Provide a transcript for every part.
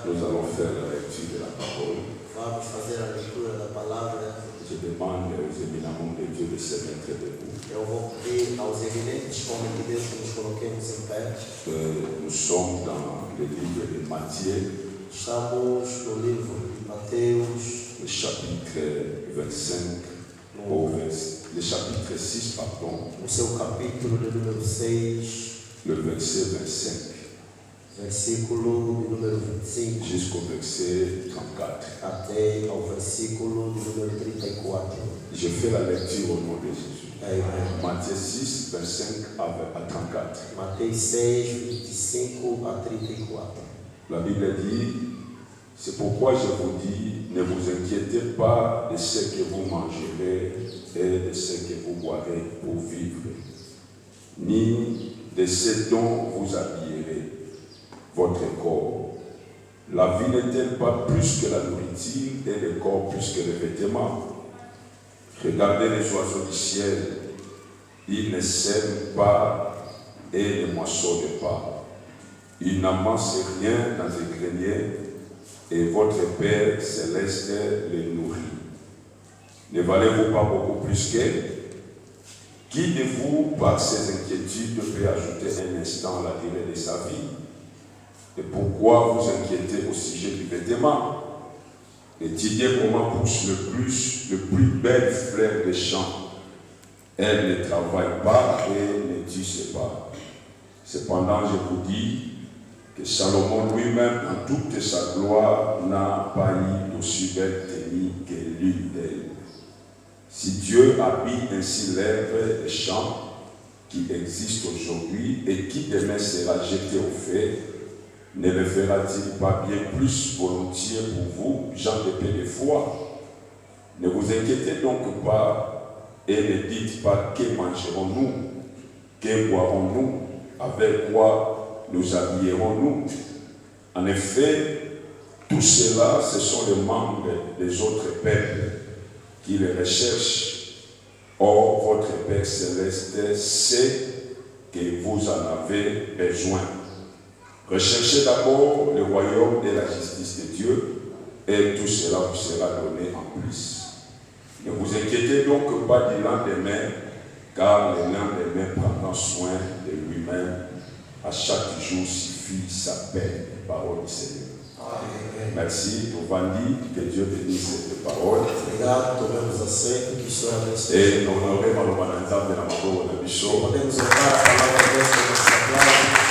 Nous allons faire la lecture de la parole. Vamos fazer a leitura da palavra. Je demande aux éminents de Dieu de se mettre debout. Eu vou pedir aos eminentes homens de Deus que nos coloquemos em pé. Nous sommes dans le livre de Matthieu, Estamos no livro de Mateus, le chapitre 25, le chapitre 6, pardon, no seu capítulo de número 6, le verset 25, versículo de número 25, jusqu'au verset 34. até ao versículo de número 34. Je fais la lecture au nom de Jésus. Amen. Matthieu 6, 25 à 34. Mateus 6, 25 a 34. La Bible dit, c'est pourquoi je vous dis, ne vous inquiétez pas de ce que vous mangerez et de ce que vous boirez pour vivre, ni de ce dont vous habillerez votre corps. La vie n'est-elle pas plus que la nourriture et le corps plus que les vêtements? Regardez les oiseaux du ciel, ils ne sèment pas et ne moissonnent pas. Ils n'amassent rien dans les greniers et votre Père céleste les nourrit. Ne valez-vous pas beaucoup plus qu'eux? Qui de vous, par ses inquiétudes, peut ajouter un instant à la durée de sa vie? Et pourquoi vous inquiétez au sujet du vêtement? Étudiez comment pousse le plus belle fleur des champs. Elle ne travaille pas et ne tisse pas. Cependant, je vous dis que Salomon lui-même, en toute sa gloire, n'a pas eu d'aussi belle tenue que l'une d'elles. Si Dieu habille ainsi l'herbe des champs qui existe aujourd'hui et qui demain sera jeté au feu, ne le fera-t-il pas bien plus volontiers pour vous, gens de peu de foi? Ne vous inquiétez donc pas et ne dites pas que mangerons-nous, que boirons-nous, avec quoi nous habillerons-nous? En effet, tout cela, ce sont les membres des autres peuples qui les recherchent. Or, votre Père céleste sait que vous en avez besoin. Recherchez d'abord le royaume et la justice de Dieu, et tout cela vous sera donné en plus. Ne vous inquiétez donc pas du lendemain, car le lendemain prendra soin de lui-même. À chaque jour suffit sa peine. Parole du Seigneur. Amen. Merci pour Vandy, que Dieu bénisse cette parole. Obrigado, tomemos assento, que o Senhor abençoe. Et nous honorons le Bananzam de la Mabo de Bishop. Podemos honrar a palavra de Deus com nossa palavra.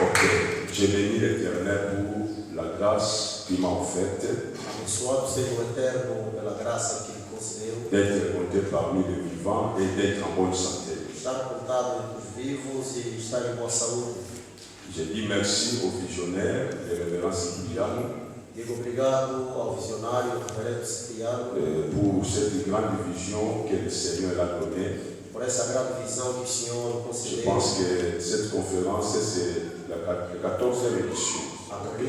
Ok, j'ai béni l'Éternel pour la grâce qu'il m'a offerte Abençoado seja o Eterno pela graça que Ele concedeu. d'être compté parmi les vivants et d'être en bonne santé. Estar contado entre os vivos e estar em boa saúde. Je dis merci aux visionnaires de Révérend Cipriano Digo obrigado ao visionário, ao reverendo Cipriano, pour cette grande vision que le Seigneur a donnée. por essa grande visão que o Senhor Je concedeu. pense que cette conférence, c'est la 14e édition.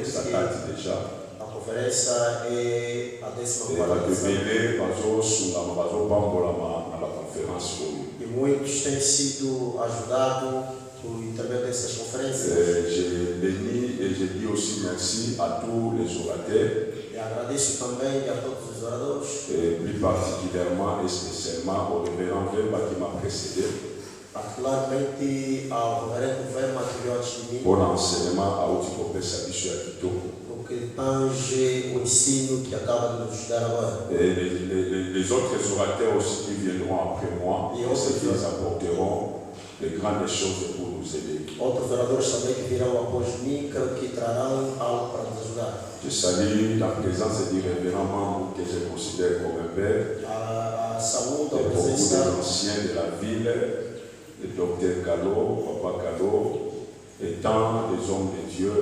Ça date déjà. A conferência é a 14ª Et la edição. deviner, bazo pambolama à la conférence. E muitos têm sido ajudados por intermédio dessas conferências. J'ai béni et je dis aussi merci à tous les orateurs, E agradeço também a todos os oradores, et plus particulièrement et spécialement au révérend Vemba qui m'a précédé particularmente ao reverendo Verma que veio antes de mim, pour l'enseignement à Outipopé Sabicho Akito. porque tange o ensino que acaba de nos dar agora. Et les autres orateurs aussi qui viendront après moi, et ceux qui apporteront de grandes choses pour nous aider. Outros oradores também que virão após mim, creio que trarão algo para nos ajudar. Je salue la présence du révérend membre que je considère comme un père, A saúde, et a beaucoup presença d'anciens de la ville, le docteur Calo, Papa Calo, et tant des hommes de Dieu,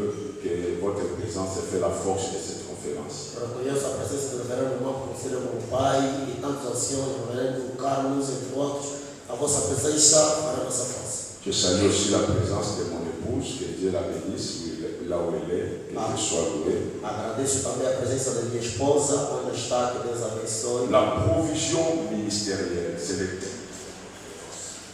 que votre présence fait la force de cette conférence. reconheço a presença do reverendo irmão que considera como pai e tantos anciões, o reverendo Carlos, entre outros. A vossa presença para a nossa força. Je salue aussi la présence de mon épouse, que Dieu la bénisse là où elle est, que Dieu soit loué. Agradeço também a presença da minha esposa, onde está, que Deus abençoe. La provision ministérielle, c'est le thème.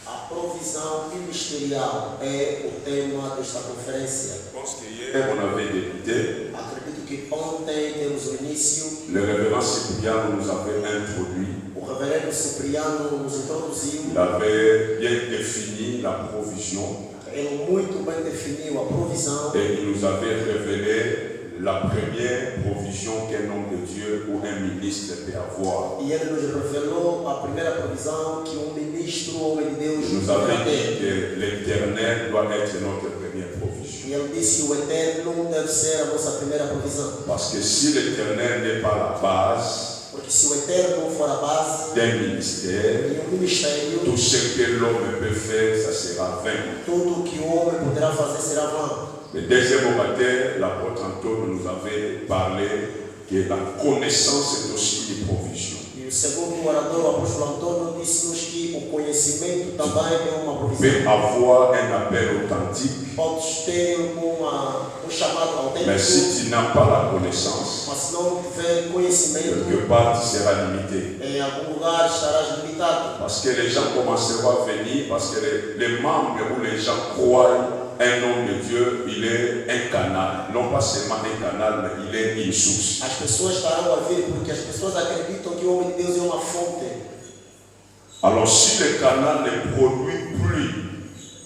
A provisão ministerial é o tema desta conferência. Je pense qu'hier, on avait débuté. Acredito que ontem temos o início. Le révérend Cypriano nous avait introduit. O reverendo Cipriano nos introduziu. Il avait bien défini la provision. Ele muito bem definiu a provisão. Et il nous avait révélé la première provision qu'un homme de Dieu ou un ministre peut avoir. E ele nos revelou a primeira provisão que ministro, homem de Deus, Il nous avait dit que l'Éternel doit être notre première provision. E ele disse que o eterno deve ser a nossa primeira provisão. Parce que si l'Éternel n'est pas la base, porque se o eterno não for a base d'un ministère, de ministério, tout ce que l'homme peut faire, ça sera vain. Tudo que o homem poderá fazer será vão. Le deuxième matin, l'apôtre Antoine nous avait parlé que la connaissance est aussi une provision. E o segundo orador, o apóstolo Antônio, disse-nos que o conhecimento também é uma provisão. Peut avoir un appel authentique, Podes ter chamado autêntico, mais si tu n'as pas la connaissance, mas se não tiver conhecimento, quelque part tu seras limité. em algum lugar estarás limitado. Parce que les gens commenceront à venir, parce que les membres ou les gens croient un homme de Dieu, il est un canal. Non pas seulement un canal, mais il est une source. As pessoas estarão a vir porque as pessoas acreditam que o homem de Deus é uma fonte. Alors si le canal ne produit plus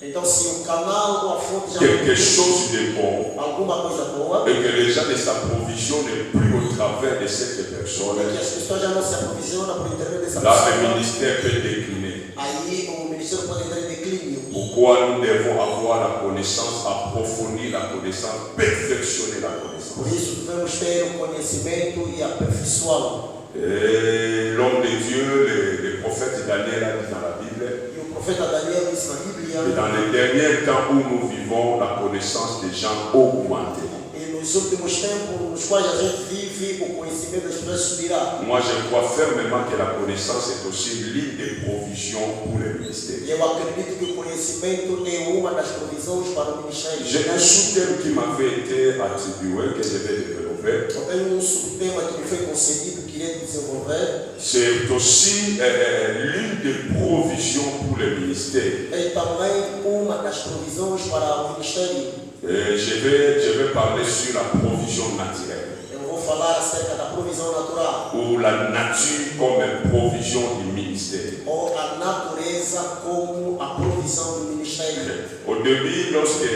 Então, se o canal ou a fonte já quelque chose de bon, alguma coisa boa, et que les gens ne s'approvisionnent plus au travers de cette personne, que as pessoas já não se aprovisionam por intermédio dessa là pessoa, le ministère peut décliner. aí o ministério pode entrar em declínio. Pourquoi nous devons avoir la connaissance, approfondir la connaissance, perfectionner la Por connaissance. isso, devemos ter o conhecimento e aperfeiçoá-lo. Et l'homme de Dieu, le prophète Daniel a dit dans la Bible, E o profeta Daniel disse na Bíblia, et dans les derniers temps où nous vivons, la connaissance des gens augmentera. e nos últimos tempos nos quais a gente vive, o conhecimento das pessoas subirá. Moi, je crois fermement que la connaissance est aussi l'une des provisions pour le ministère. E eu acredito que o conhecimento é uma das provisões para o ministério. J'ai un sous-thème qui m'avait été attribué, que je vais développer. Eu tenho subtema que me foi concedido, que queria desenvolver. C'est aussi l'une des provisions pour le ministère. É também uma das provisões para o ministério. Je vais parler sur la provision naturelle, Eu vou falar acerca da provisão natural, ou la nature comme provision du ministère. ou a natureza como a provisão do ministério. Au début, lorsque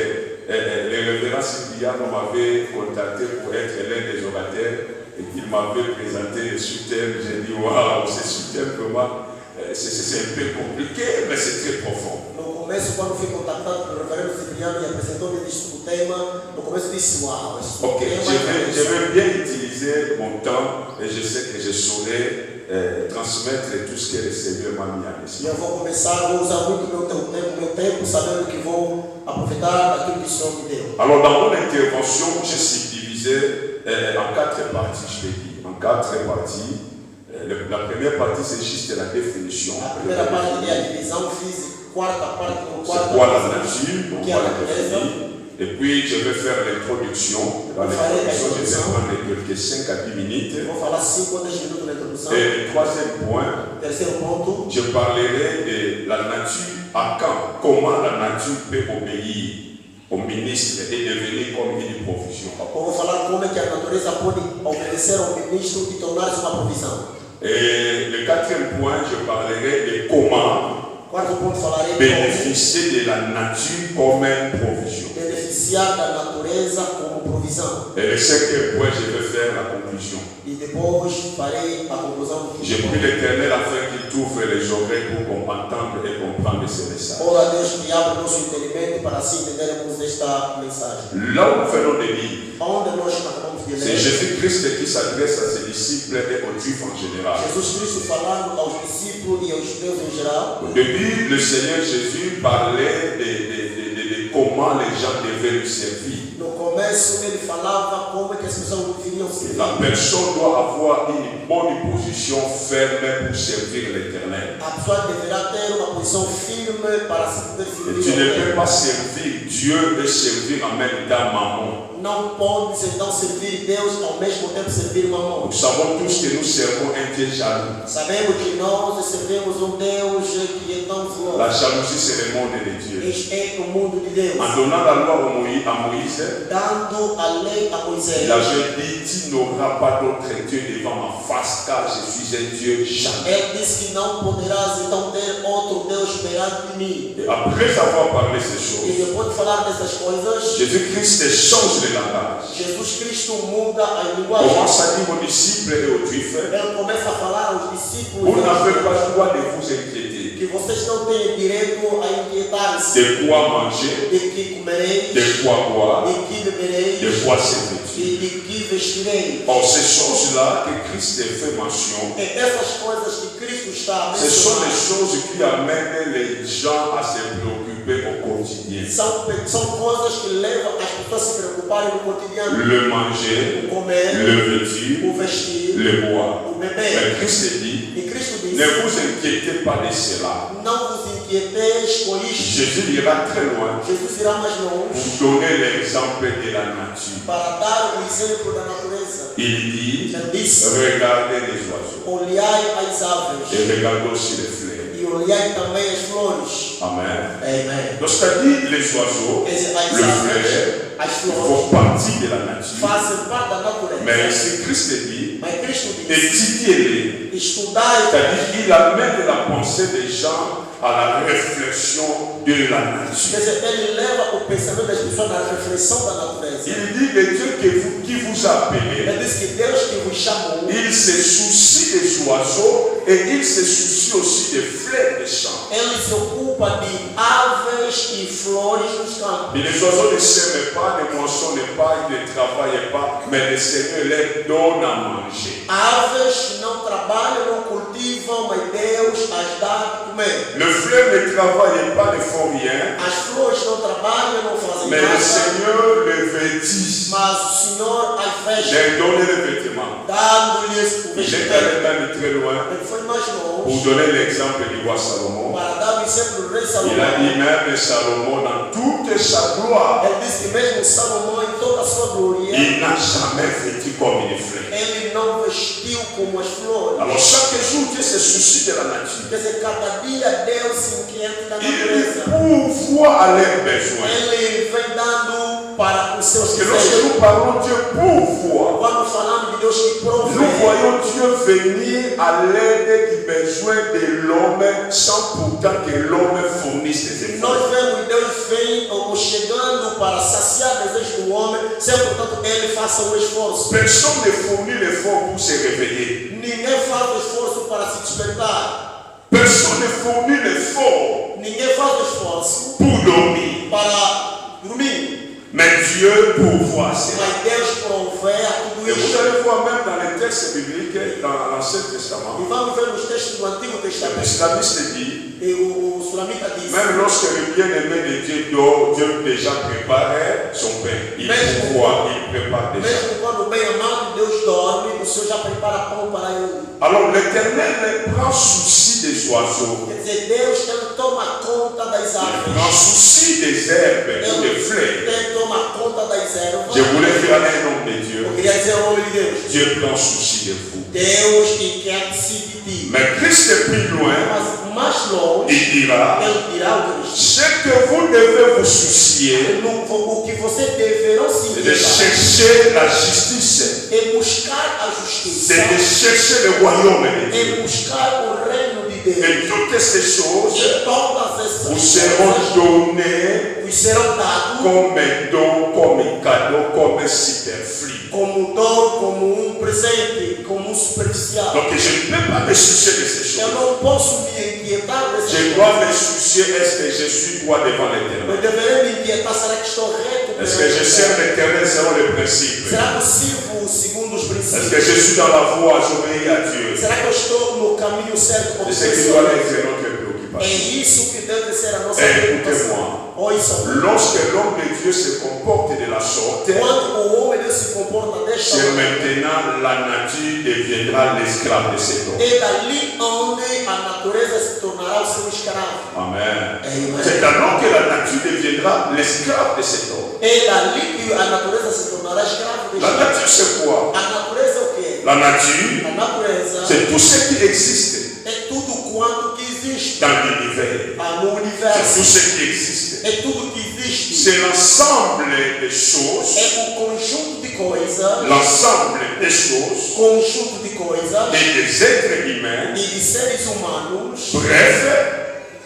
le révérend Cypriano m'avait contacté pour être l'un des orateurs et qu'il m'avait présenté le sous-thème, j'ai dit waouh, ce sous-thème vraiment, c'est un peu compliqué, mais c'est très profond. No começo, quando fui contactado pelo reverendo Cipriano e apresentou-me o tema, no começo disse, uau, esse Ok, tema je vais bien utiliser mon temps et je sais que je saurai transmettre tout ce que le Seigneur m'a mis à E l'esprit. eu vou começar, vou usar muito meu tempo, sabendo que vou aproveitar daquilo que o Senhor me deu. Alors, dans mon intervention, j'ai subdivisé en 4 parties, je te dis, en 4 parties. La première partie, c'est juste la définition. A primeira parte é a divisão física, quarta parte, C'est quoi la nature? On que é va a la natureza. définir. Et puis, je vais faire l'introduction. Dans l'introduction, je vais prendre quelques 5 à 10 minutes. Vou falar 5 ou 10 minutos na introdução. Et le troisième point, Terceiro ponto, je parlerai de la nature à quand, comment la nature peut obéir au ministre et devenir comme une provision. eu vou falar como é que a natureza pode obedecer ao ministro e tornar-se uma provisão. Et le quatrième point, je parlerai de comment Quarto ponto, falarei como bénéficier de la nature comme une provision. beneficiar da natureza como provisão. Et le cinquième point, je vais faire la conclusion. E depois farei a conclusão do J'ai pris l'Éternel afin qu'il t'ouvre les oreilles pour qu'on entende et comprendre ce message. Ora a Deus que abre o nosso entendimento para assim entendermos esta mensagem. Là où nous venons de lire, Onde nós acabamos de c'est ler, Jésus-Christ qui s'adresse à ses disciples et aux Juifs en général. Jesus Cristo falando aos discípulos e aos judeus em geral. Au début, le Seigneur Jésus parlait de comment les gens devaient lui servir. No começo ele falava como é que as pessoas deveriam servir. La personne doit avoir une bonne position ferme pour servir l'Éternel. A pessoa deverá ter uma posição firme para se poder Et tu servir ne ao peux Deus. pas servir Dieu et servir en même temps Mammon. não podes então servir Deus ao mesmo tempo servir Mamon. Nous savons tous que nous servons un Dieu jaloux. Sabemos que nós servimos Deus que é tão zeloso. La jalousie, c'est le monde de Dieu. Este é o mundo de Deus. En donnant la loi à Moïse, Dando a lei a Moisés. il avait dit, tu n'auras pas d'autre Dieu devant ma face, car je suis un Dieu jaloux. Ele disse que não poderás então ter outro Deus perante mim. Et après avoir parlé ces E choses, depois de falar dessas coisas, Jésus-Christ change de langage. Jesus Cristo muda a linguagem. Commence à dire aux disciples et aux Juifs, Ele começa a falar aos discípulos vous n'avez pas le droit de vous inquiéter. que vocês não têm direito a inquietar-se De quoi manger, de que comereis, de quoi boire, de que bebereis de quoi se vêtir. e de que vestireis. Or, ces choses-là que Christ fait mention, E essas coisas que Cristo está a ce sont les mencionar choses qui amènent les gens à se préoccuper au quotidien. são coisas que levam as pessoas a se preocuparem no cotidiano. Le manger, O comer, le vêtir, o vestir, le boire. o beber. Mais Christ dit, E Cristo ne disse, vous inquiétez pas de cela. não vos inquieteis com isto. Jésus ira très loin Jesus irá mais longe pour donner l'exemple de la nature. para dar o exemplo da natureza. Il dit, Ele disse, regardez les oiseaux olhai as aves et regardez aussi les fleurs. e olhai também as flores. Amen. Amém. Donc, c'est-à-dire les oiseaux, Quer dizer, le as fleur, aves, as flores font partie de la nature. fazem parte da natureza. Mais si Christ dit, Mas Cristo disse, étudiez-les. estudai, C'est-à-dire qu'il amène la pensée des gens à la réflexion de la quer nature. dizer, ele leva o pensamento das pessoas na reflexão da natureza. Il dit, le Dieu qui vous a appelé, Ele disse que Deus que vos chamou, il se soucie des oiseaux et il se soucie aussi des fleurs des champs. ele se ocupa de aves e flores dos campos. Et les oiseaux ne sèment pas, ne moissonnent pas, ils ne travaillent pas, mais le Seigneur leur donne à manger. Aves não trabalham, não cultivam, mas Deus as dá de comer. Le fleur ne travaille pas, ne font rien, As flores não trabalham, não fazem mais le nada, Seigneur les vêtit, mas o Senhor as veste, leur donne les vêtements. dando-lhes o Il est vestimento. allé même très loin Ele foi mais pour longe donner l'exemple du roi Salomon. para dar o exemplo do rei Il a Salomão. dit même Salomon dans toute sa gloire, Ele disse que mesmo Salomão, em toda a sua glória, il n'a jamais vêtu comme une fleur. ele não vestiu como as flores. Alors chaque jour, Dieu se soucie de la nature. Quer dizer, cada dia Deus se inquieta da Il natureza. pourvoit à leurs besoins. Ele vem dando para os seus Parce que lorsque desejos. nous parlons Dieu pourvoit, Quando falamos de Deus que nous provê, voyons Dieu venir à l'aide du besoin de l'homme sans pourtant que l'homme fournisse des efforts. nós vemos Deus vem ou chegando para saciar o desejo do homem, sem portanto ele faça o esforço. Personne ne fournit l'effort pour se réveiller. Ninguém faz o esforço para se despertar. Personne ne fournit l'effort Ninguém faz o esforço pour dormir. para dormir. Mais Dieu pourvoit cela. Mas Deus provê a tudo Et vous isso. allez voir même dans les textes bibliques, dans l'Ancien Testament, E vamos ver nos textos do Antigo le Testamento. islamiste dit, E o Sulamita diz: même lorsque le bien-aimé de Dieu dort, Dieu déjà prépare son pain. Il pourvoit, il prépare déjà. mesmo quando o bem-amado Deus dorme, o Senhor já prepara pão para ele. Alors l'Éternel prend souci des oiseaux, Quer dizer, Deus ele toma conta das il aves. prend souci des herbes ou des fleurs. Ele toma conta das ervas. Je voulais dire un homme de Dieu, Eu queria dizer ao homem de Deus: Dieu prend souci de vous. Deus inquieta-se de ti. Mais Christ est plus loin, Mas mais longe, il dira, ele dirá o que diz. ce que vous devez vous soucier, O que você deverão se c'est de inquietar chercher la justice, é buscar a justiça, c'est de chercher le royaume de Dieu. é buscar o reino de Deus. Et toutes ces choses E todas essas vous seront coisas données vos serão dados comme don, comme cadeau, comme superflu. como dom, como presente, como superficial. Donc je ne peux pas me soucier de ces Eu choses. não posso me inquietar dessas Je dois me soucier, est-ce que je suis droit devant l'Éternel? Eu deveria me inquietar, será que estou reto? Est-ce que je sers l'Éternel selon les principes? Será que eu sirvo segundo os Est-ce que princípios? je suis dans la voie, j'obéis à Dieu? Será que eu estou no caminho certo? C'est ce qui doit être notre É préoccupation. isso que deve ser a nossa Écoutez-moi. preocupação. Ouçam. Lorsque l'homme de Dieu se comporte de la sorte, Quando o homem Deus se comporta comporta desta c'est maneira. maintenant la nature deviendra l'esclave de cet homme. É dali onde a natureza se tornará o seu escravo. Amen. Amen. C'est alors que la nature deviendra l'esclave de cet homme. É dali que a natureza se tornará escravo deste La homem. nature, c'est quoi? A natureza é o quê? La nature, A natureza c'est tout ce qui existe é tudo quanto que existe dans l'univers. no C'est universo. tout ce qui existe. É tudo que existe. C'est l'ensemble des choses, É um conjunto de coisas, l'ensemble des choses conjunto de coisas et des êtres humains. e de seres humanos. Bref,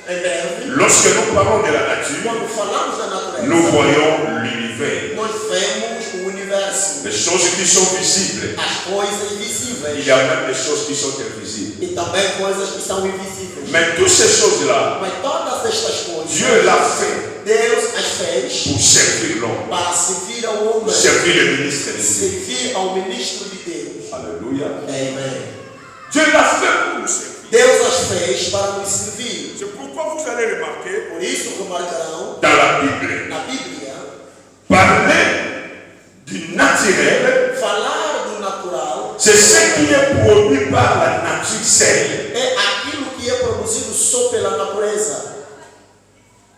Em breve, lorsque nous parlons de la nature, quando falamos da natureza, nous voyons l'univers. nós vemos o universo, Les choses qui sont visibles. as coisas Il invisíveis y a même des choses qui sont invisibles. e também coisas que são invisíveis. Mais toutes ces choses-là, Mas todas estas coisas, Dieu l'a fait Deus as fez pour servir l'homme, para servir ao pour homem, servir le ministre de Dieu. servir ao ministro de Deus. Alléluia. Amen. Dieu l'a fait pour nous servir. Deus as fez para nos servir. C'est pourquoi vous allez remarquer Por isso remarcarão dans la Bible, na Bíblia, parler du naturel, falar do natural c'est ce qui est produit par la nature seule. é aquilo que é produzido só pela natureza.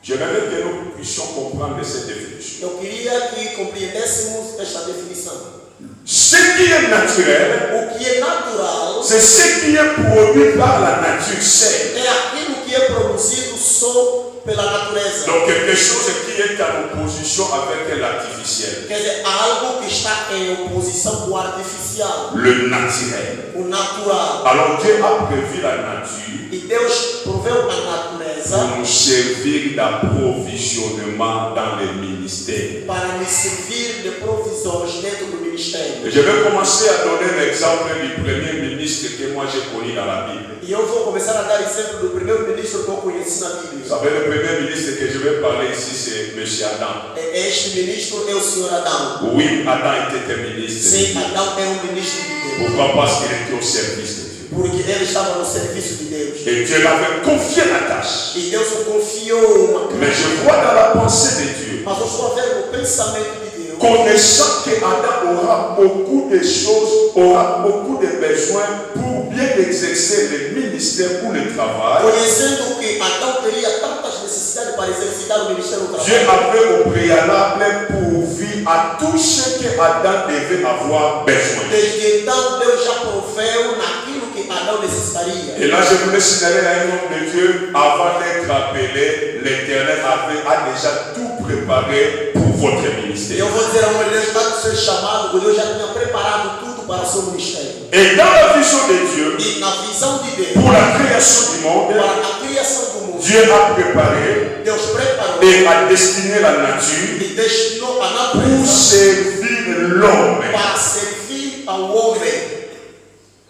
J'aimerais que nous puissions comprendre cette définition. Eu queria que compreendêssemos esta definição. Ce qui est naturel, O que é natural c'est ce qui est produit par la nature seule. é aquilo que é produzido só pela natureza. Donc quelque chose qui est en opposition avec l'artificiel. Quer dizer, algo que está em oposição com o artificial, Le naturel. o natural. Alors Dieu a prévu la nature E Deus proveu a natureza pour nous servir d'approvisionnement dans les ministères. para nos servir de provisões dentro do ministério. Et je vais commencer à donner l'exemple du premier ministre que moi j'ai connu dans la Bible. E eu vou começar a dar exemplo do primeiro-ministro que eu conheci na Vous Bíblia. savez, le premier ministre que je vais parler ici, c'est M. Adam. Este ministro é o Senhor Adão. Oui, Adam était un ministre. Sim, Adão é um ministro de Deus. Pourquoi? Parce qu'il était au service de Dieu. Porque ele estava no serviço de Deus. Et Dieu l'avait confié la tâche. E Deus o confiou uma Mais coisa. je vois dans la pensée de Dieu, Mas eu estou a ver no pensamento de Deus, connaissant que Adam aura beaucoup de choses, aura beaucoup de besoins pour bien exercer le ministère ou le travail. conhecendo que Adão teria tantas necessidades para exercitar o ministério do Dieu trabalho. avait au préalable pourvu à tout ce que Adam devait avoir besoin. Desde então, Deus já proveu naquilo que Adão necessitaria. Et là, je voulais signaler à un homme de Dieu, avant d'être appelé, l'Éternel a déjà tout préparé pour votre E ministère. eu vou dizer a uma Deus, antes de ser chamado, Deus já tinha preparado tudo para o seu ministério. Et dans la vision de Dieu, E na visão de Deus, pour la création du monde, para a criação do mundo, Dieu a préparé Deus preparou et a destiné la nature e destinou a pour natureza servir l'homme. para servir ao homem.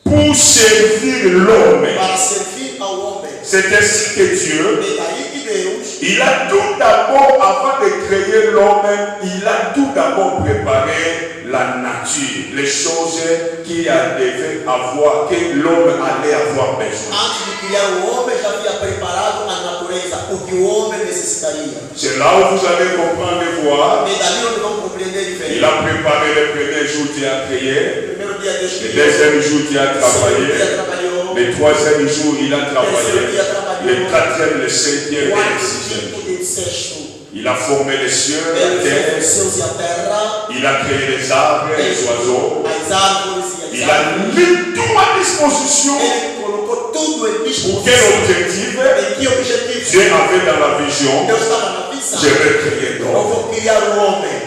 Pour servir l'homme. Para servir ao homem. C'est ainsi que Dieu, E daí que Deus, il a tout d'abord, avant de créer l'homme, il a tout d'abord préparé la nature, les choses qu'il devait avoir, que l'homme allait avoir besoin. antes de criar o homem, já havia preparado a natureza, o que o homem necessitaria. C'est là où vous allez comprendre et voir. E dali onde vamos compreender e ver. Il a préparé le premier jour, Dieu a créé. Primeiro dia Deus Le criou. deuxième jour, Dieu a Segundo dia travaillé. trabalhou. Le troisième jour, il a travaillé. Terceiro dia trabalhou. Le quatrième, le cinquième et le Quarto, sixième. quinto e sexto. Il a formé les cieux, la Ele fez terre. os céus e a terra. Il a créé les arbres et les oiseaux. As árvores e Il as a árvores. mis tout à disposition. Ele colocou tudo em Pour disposição. quel objectif? Em que objetivo? Dieu avait dans la vision, Deus estava na visão. je vais créer Eu l'homme. vou criar o homem.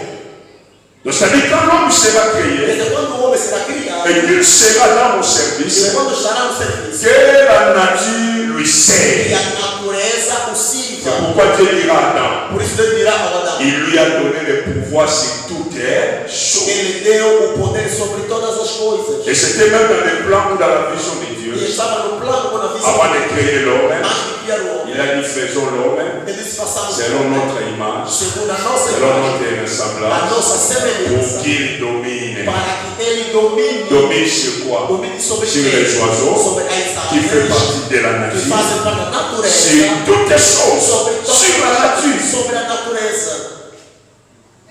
Donc ça dit quand l'homme sera créé Desde quando o homem será criado, et qu'il sera dans mon e service, quando estará no serviço, que la nature lui e sert. a natureza o C'est sirva. pourquoi Dieu dira à Adam, Por isso Deus dirá ao Adão. il lui a donné le pouvoir sur toutes les choses. Ele deu o poder sobre todas as coisas. Et c'était même dans le plan ou dans la vision de E Dieu, estava no plano ou na visão. avant de créer l'homme, Antes de criar o homem, il a dit faisons l'homme ele disse façamos selon notre image, segundo a nossa selon imagem, notre a ressemblance, nossa semelhança, pour qu'il domine. para que ele domine. Domine sur quoi? Domine sobre Sur quem? les oiseaux, Sobre as qui fait aves, partie de la que nature, fazem parte da natureza, sur toutes les choses, sobre sur la nature. sobre a natureza.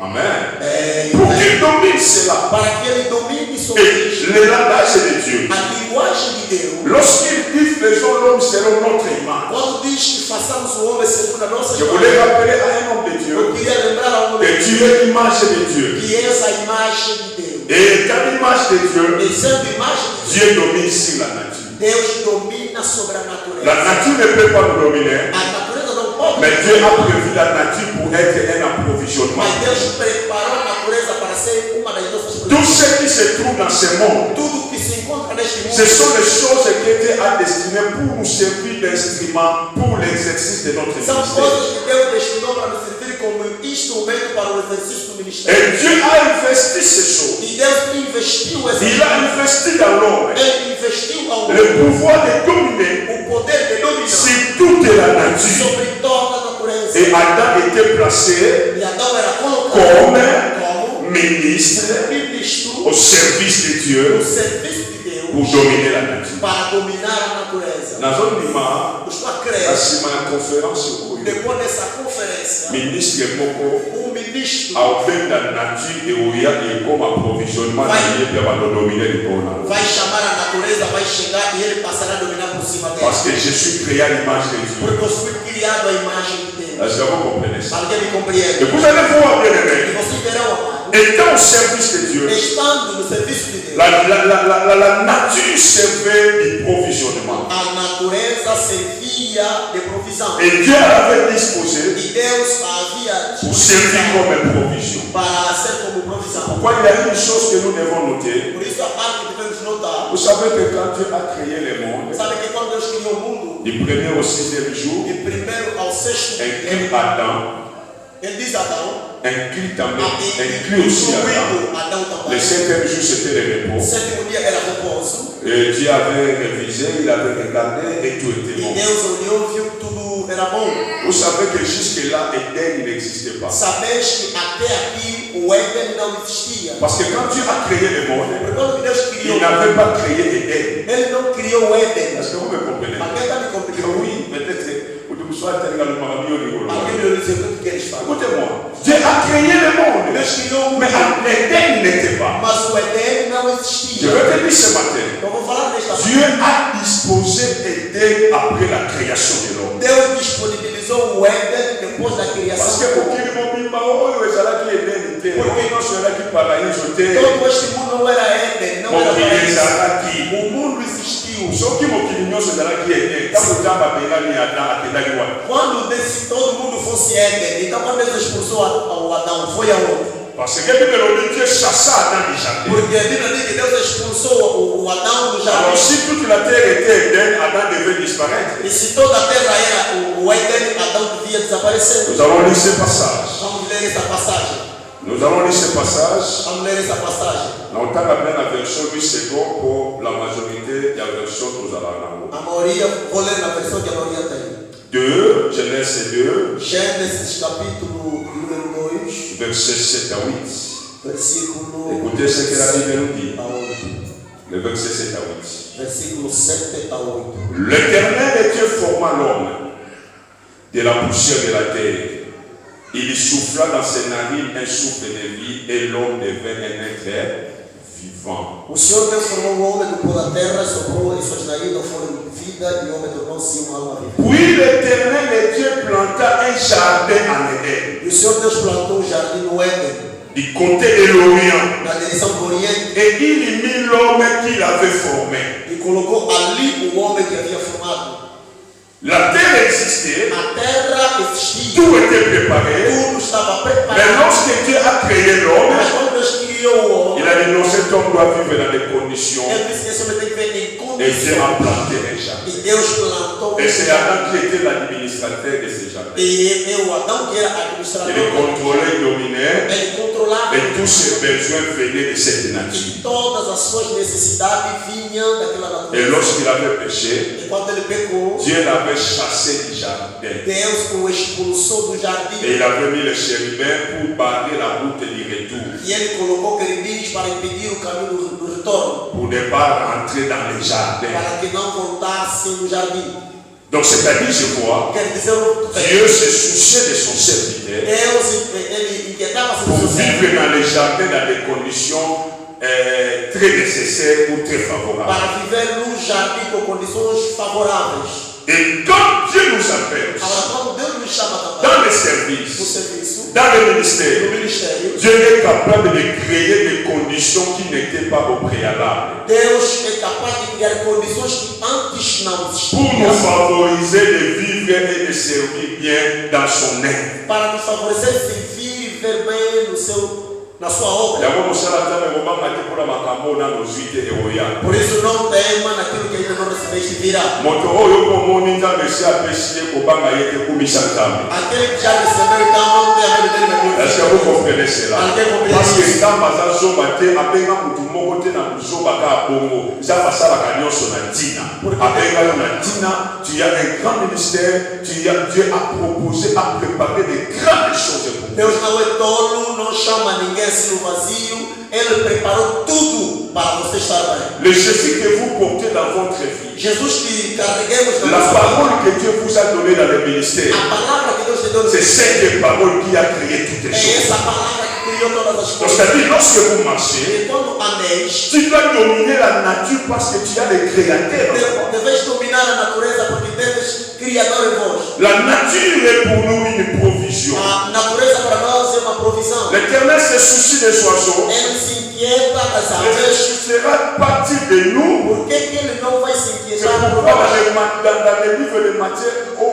Amen. É, Pour qu'il domine domine cela. para que ele domine sobre Et isto. le langage de Dieu, A linguagem de Deus, lorsqu'il dit faisons l'homme selon notre image, quando diz que façamos o homem segundo a nossa je voulais imagem, rappeler à un homme de Dieu eu queria lembrar a um homem que tu es l'image de Dieu. que é essa imagem de Deus. Et quand l'image de Dieu, E sendo imagem de Deus, Dieu domine sur la nature. Deus domina sobre a natureza. La nature ne peut pas nous dominer, A natureza não pode, mais Dieu a prévu la nature pour être un approvisionnement. mas Deus preparou a natureza para ser uma das nossas Tout coisas. ce qui se trouve dans ce monde, Tudo que se encontra neste ce mundo sont des choses qui étaient destinées pour nous servir d'instrument pour l'exercice de notre são ministère. coisas que Deus destinou para nos servir como instrumento para o exercício do ministério. Et Dieu a investi ces choses. E Deus investiu essa Il a investi dans l'homme Ele investiu ao le pouvoir de dominer o poder de dominar sur toute la nature. sobre toda a natureza. Et Adam était placé E Adão era colocado comme ministre ministro au service de no Dieu serviço de Deus pour dominer la nature. para dominar a natureza. Dans un moment, Estou a à crer, ma conférence, depois dessa conferência, ministre Moko ministro a offert la nature et il comme approvisionnement pour dominer le monde. vai chamar a natureza, vai chegar e ele passará a dominar por cima dela. Parce que je suis créé à l'image de Dieu. Porque eu fui criado à imagem de Deus. Est-ce que vous comprenez ça? Alguém me compreende? Et vous allez voir, bien E aimé, vocês verão, amado, étant au service de Dieu, estando no serviço de Deus, la nature servait du provisionnement. a natureza servia de provisão. Et Dieu avait disposé E Deus havia pour servir comme provision. para ser como provisão. Pourquoi il y a une chose que nous devons noter? Por isso a parte que devemos notar, Vous savez que quand Dieu a créé le monde, sabe que quando Deus criou o mundo, du premier au sixième jour, de primeiro ao sexto inclut dia, Adam, ele diz a Adão, inclut aussi Adam. incluindo Adão Le também. septième jour, c'était le O repos. sétimo dia era repouso. Et Dieu avait révisé, il avait regardé et tout était E bon. Deus olhou, viu que tudo era bom. Vous savez que jusque-là, Éden il n'existait pas. Sabes que até aqui o Éden não existia. Parce que quand Dieu a créé le monde, Porque quando Deus criou, il n'avait pas créé Éden. ele não criou o Éden. Est-ce que vous me comprenez? Alguém está me compreendendo? Oui, peut-être. Vous soyez dans le paradis au niveau. Alguém me dizer o que eles falam. Écoutez-moi, Dieu a créé le monde. Deus criou o Mais mundo, Éden n'était pas. mas o Éden não Je existia. vais te dire ce matin. Eu vou falar desta Dieu a disposé Éden après la création de l'homme. Deus disponibilizou o Éden depois da Parce criação. que pour qu'il mobimba, oh, il y Éden était. Pour qu'il non sera qui paraïso était. Todo este mundo não era Éden, não era Mokili paraíso. ezalaki. O mundo existiu. Soki mokili nyonso ezalaki Éden, ntango nzambe abengani Adam akendaki wana. Quando todo mundo fosse Éden, então quando Deus expulsou o Adão, foi aonde? Parce que Bible dit Dieu chassa Adam du jardin. Porque a Bíblia diz que Deus expulsou o Adão do Alors jardim. si toute la terre était Éden, Adam devait disparaître. E se toda a terra era o Éden, Adão devia desaparecer. Nous allons lire ce passage. Vamos ler essa passagem. Nous allons lire ce passage. Vamos ler essa passagem. Dans le temps, la version 8 secondes pour la majorité de la version que nous allons A maioria, vou ler na versão que a maioria tem. 2, Genèse 2, Gênesis capítulo número 2, versets 7 à 8. versículo Écoutez ce que la Bible nous dit. a 8. Le verset 7 à 8. Versículo 7 a 8. L'Éternel Dieu forma l'homme de la poussière de la terre. Il souffla dans ses narines un souffle de vie et l'homme devint un être vivant. O Senhor Deus formou o homem do pó da terra, soprou em suas narinas o fôlego de vida e o homem tornou-se uma alma vivente. Puis l'Éternel Dieu planta un jardin en Éden, E o Senhor Deus plantou um jardim no Éden, du côté de l'Orient, na direção do Oriente, et il y mit l'homme qu'il avait formé. e colocou ali o homem que havia formado. La terre existait, A terra existia, tout était préparé, tudo estava mais preparado. lorsque Dieu a créé l'homme, Mas quando Deus criou o homem, il a dit non, cet homme doit vivre dans des conditions, ele disse que esse homem tem que viver em et Dieu a condições. planté un jardin. E Deus plantou. Et c'est Adam qui était l'administrateur de ce jardin. E o Adão, que era administrador, Il contrôlait, il dominait, ele controlava. et tous ses besoins venaient de cette E nature. todas as suas necessidades vinham daquela Et natureza. lorsqu'il avait péché, E quando ele pecou, Dieu l'avait chassé du jardin. Deus o expulsou do Et jardim. il avait mis les chérubins pour barrer la route du retour, E ele colocou querubins para impedir o caminho do retorno, pour ne pas rentrer dans le jardin. para que não voltasse no jardim. Donc c'est-à-dire, je vois, Quer dizer, Dieu se souciait de son serviteur Deus, ele inquietava-se pour do seu servo vivre dans les jardins dans des conditions très nécessaires ou très favorables. para viver num jardim com condições favoráveis. Et quand Dieu nous appelle Agora, quando Deus nos chama também dans les no services, serviço, dans le no ministère, ministério, Dieu est capable de créer des conditions qui n'étaient pas au préalable Deus é capaz de criar condições que antes não pour nous existiam favoriser de vivre et de servir bien dans son œuvre. para nos favorecer servir e viver bem na sua obra. Por isso não tema naquilo que ainda não recebeste virá. Aquele que já recebeu então não tem a ver dele na Est-ce que vous comprenez cela? Alguém compreende Parce que isso? quand baza zoba te abenga mutu moko te na zoba ka bongo za basala nyonso na ntina abenga yo na ntina. Tu as un grand ministère, Dieu a proposé, a préparé de grandes choses pour vous. Deus não é tolo, não chama ninguém assim no vazio. Ele preparou tudo para você estar bem. Le Jésus que vous portez dans votre vie, Jesus que carreguemos na la nossa vida, parole que Dieu vous a donnée dans le ministère, a palavra que Deus te deu c'est cette parole qui a créé toutes les é choses. essa palavra que criou todas as Donc, coisas. c'est-à-dire, lorsque vous marchez, E quando andeis, tu dois dominer la nature parce que tu as le créateur. deveis dominar a natureza porque deves criador em vós. La nature est pour nous une provision. A natureza para nós é uma provisão. L'Éternel se soucie des oiseaux. Ele se inquieta das Il se aves. souciera partie de nous. Por que ele não vai se C'est inquietar por pourquoi nós? dans les livres de Matthieu,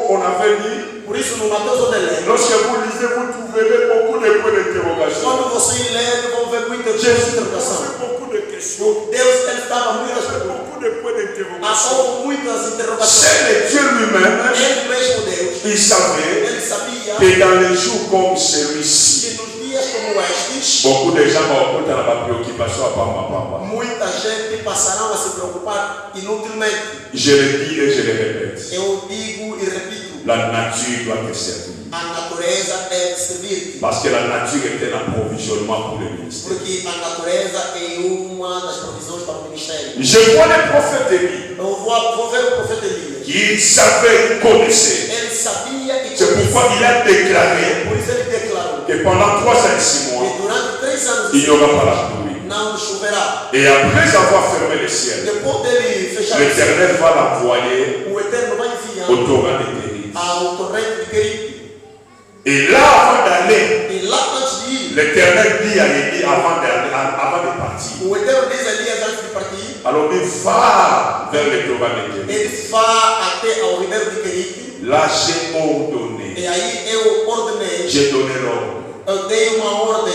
on avait dit, Por isso, no Mateus onde lê, lorsque vous lisez, vous trouverez beaucoup de points d'interrogation. quando você lê, vão ver muitas Jésus interrogações. fait beaucoup de questions. Deus ele estava muitas Il fait perguntas. beaucoup de points d'interrogation. Houve muitas interrogações. C'est Dieu lui-même. Ele mesmo Deus, Il savait ele sabia que dans les jours comme celui-ci, que nos dias como estes, beaucoup de gens vont dans la préoccupation à papa. muita gente passarão a se preocupar inutilmente. Je le dis et je le répète. Eu digo e repito, La nature doit te servir. a natureza deve servir-te. Parce que la nature est un approvisionnement pour le ministère. Porque a natureza é uma das provisões para o ministério. Je vois le prophète Élie Eu vou ver o profeta Elias. qui savait, connaissait. Ele sabia e C'est pourquoi il a déclaré Por isso ele declarou que pendant 3 ans et 6 mois, que durante 3 anos il n'y aura pas la pluie. não choverá. Et après avoir fermé le ciel, Depois dele fechar o céu, l'Éternel va l'envoyer o Eterno vai au enviar torrent de Kérit. ao torrente de Queripe. Et là, avant d'aller, E lá antes de ir, l'Éternel dit à Élie avant de partir. o Eterno diz a Elias antes de partir, Alors il va vers le torrent de Kérit. ele vá até ao ribeiro de Queripe. Là, j'ai ordonné. E aí eu ordenei, J'ai donné l'ordre eu dei uma ordem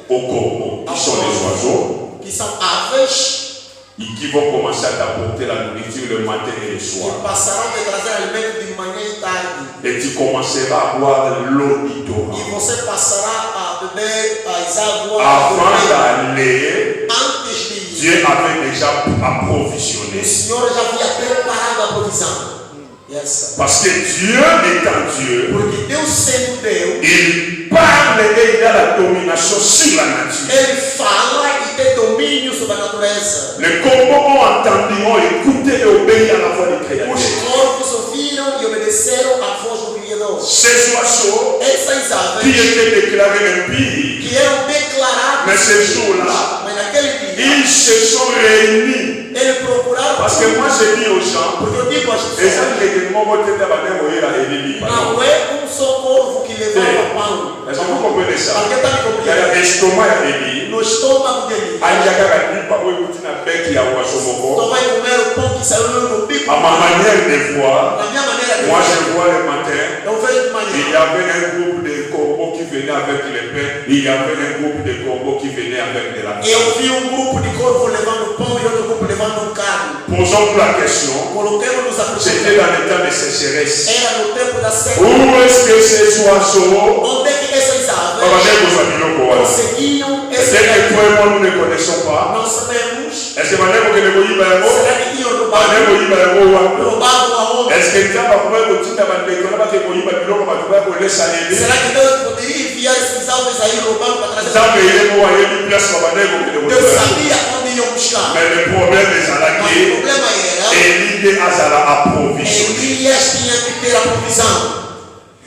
aux corbeaux, qui sont les oiseaux, que são aves et qui vont commencer à t'apporter la nourriture le matin et le que soir. passarão a trazer alimento de manhã e tarde. Et tu commenceras à boire l'eau du E torrent. você passará a beber as águas do Avant ribeiro. d'aller, Antes de ir, Dieu avait déjà o approvisionné. Senhor já havia preparado a provisão. Yes. Parce que Dieu étant Dieu, Porque Deus sendo Deus, il parle et il a la domination sur la nature. Ele fala e tem domínio sobre a natureza. Les corbeaux ont entendu, ont écouté et obéi à la voix du Créateur. Os corvos ouviram e obedeceram à voz do Criador. Ces oiseaux Essas qui aves étaient déclarés impies, que eram declaradas, mais ce jour-là, mas naquele dia, ils se sont réunis. eles procuraram. Parce que moi je dis aux gens, Porque eu digo às et ça pessoas, c'est que moi je te dis, não é só corvo que levava pão. est-ce que vous comprenez ça? Alguém está me Il y a compreendendo? l'estomac à Élie, No estômago dele. il y a un lipa où il y a un bec qui a oiseau moko. Então vai comer o pão que saiu no bico. À ma manière de voir, Na minha maneira de moi ver, je vois le matin, eu vejo de il manhã. y avait un groupe de corbeaux qui venaient avec le pain, il y avait un groupe de corbeaux qui venaient avec de la viande. Eu vi grupo de corvo levando pão e outro grupo levando carne. Posons la question, Coloquemos-nos a c'était pergunta. dans le temps de sécheresse. Era no tempo da seca. Où est-ce que ces oiseaux Onde é que essas aves conseguiam conseguiam Peut-être esse que toi et moi nous ne connaissons pas. Nós sabemos Est-ce que madame que le voyez par será que iyo madame voyez par roubado a homem? est-ce que tu as pas peur que tu n'as pas de qu'on pas que voyez par biloko ba tuba ko laisse aller? Será que Deus poderia enviar esses homens aí roubando para trazer? Ça me y est moi il place kwa madame que le Deus sabia onde iam buscar. mais le problème est Mas là o que problema era Élie azala a provision. Elias tinha que ter a provisão.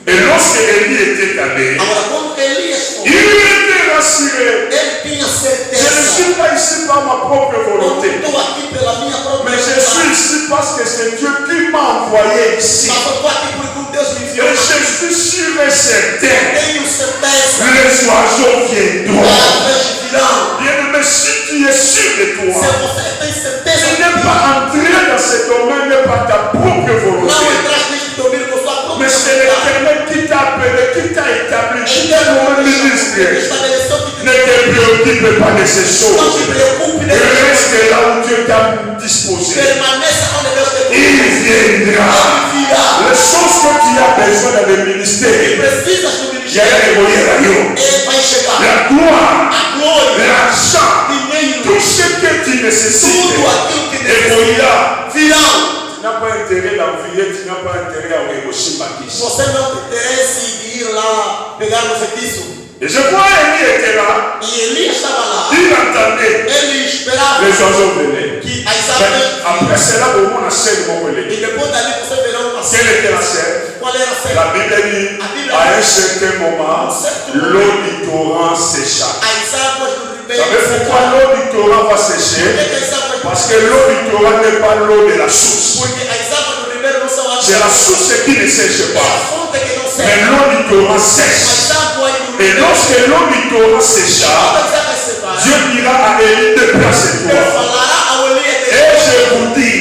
Et lorsque Élie était allé, Agora, quando Elias il foi, était rassuré. ele tinha Je ne certeza. suis pas ici par ma propre Eu volonté, não estou aqui pela minha própria mais je suis ici parce que c'est Dieu qui m'a envoyé ici. Mas eu estou aqui porque Deus me Et enviou. je suis sûr et certain, Tenho certeza. les oiseaux viendront. Aves virão. Bien-aimé, si tu es sûr de Se toi, você tem certeza tu de n'es pas entré dans ce domaine par ta propre não volonté, entrar neste domínio com sua própria mais c'est vontade. l'Éternel qui t'a appelé, qui t'a établi, qui t'a nommé ministre. Estabeleceu que Ne te préoccupe pas de ces não choses. se preocupe nesse Reste là où Dieu t'a disposé. Permaneça onde Deus te Il colocou. viendra. Ele virá. Les choses que tu as besoin dans le E ministère, precisas do il y a ministério. un évolution. Ele vai chegar. La gloire, A glória, l'argent, dinheiro, tout ce que tu nécessites, tudo aquilo que necessita évoluera. virão. Tu n'as pas intérêt d'envier, tu n'as pas intérêt à négocier ma Se você não tem interesse de ir lá pegar no feitiço. Et je vois Élie était là, E Elias estava lá. il entendait, Ele esperava les oiseaux venaient. que as Mais aves. après cela, au moins, on a scène, mon E collègue. depois dali você verá uma Quelle cena. était la scène? Qual era a cena? La Bible dit, à un certain moment, l'eau du torrent sécha. As águas do Vous ribeiro. savez pourquoi l'eau du torrent va sécher? Por que as águas Parce que l'eau du torrent n'est pas l'eau de la source. Porque as águas do ribeiro não são águas. C'est la source qui ne sèche É a pas. fonte que não Mais seca. l'eau du torrent sèche. As águas do Et ribeiro. lorsque l'eau du torrent sécha, Quando as águas separam, Dieu dira à Élie, déplace-toi. ele falará ao Elias. Et je vous dis,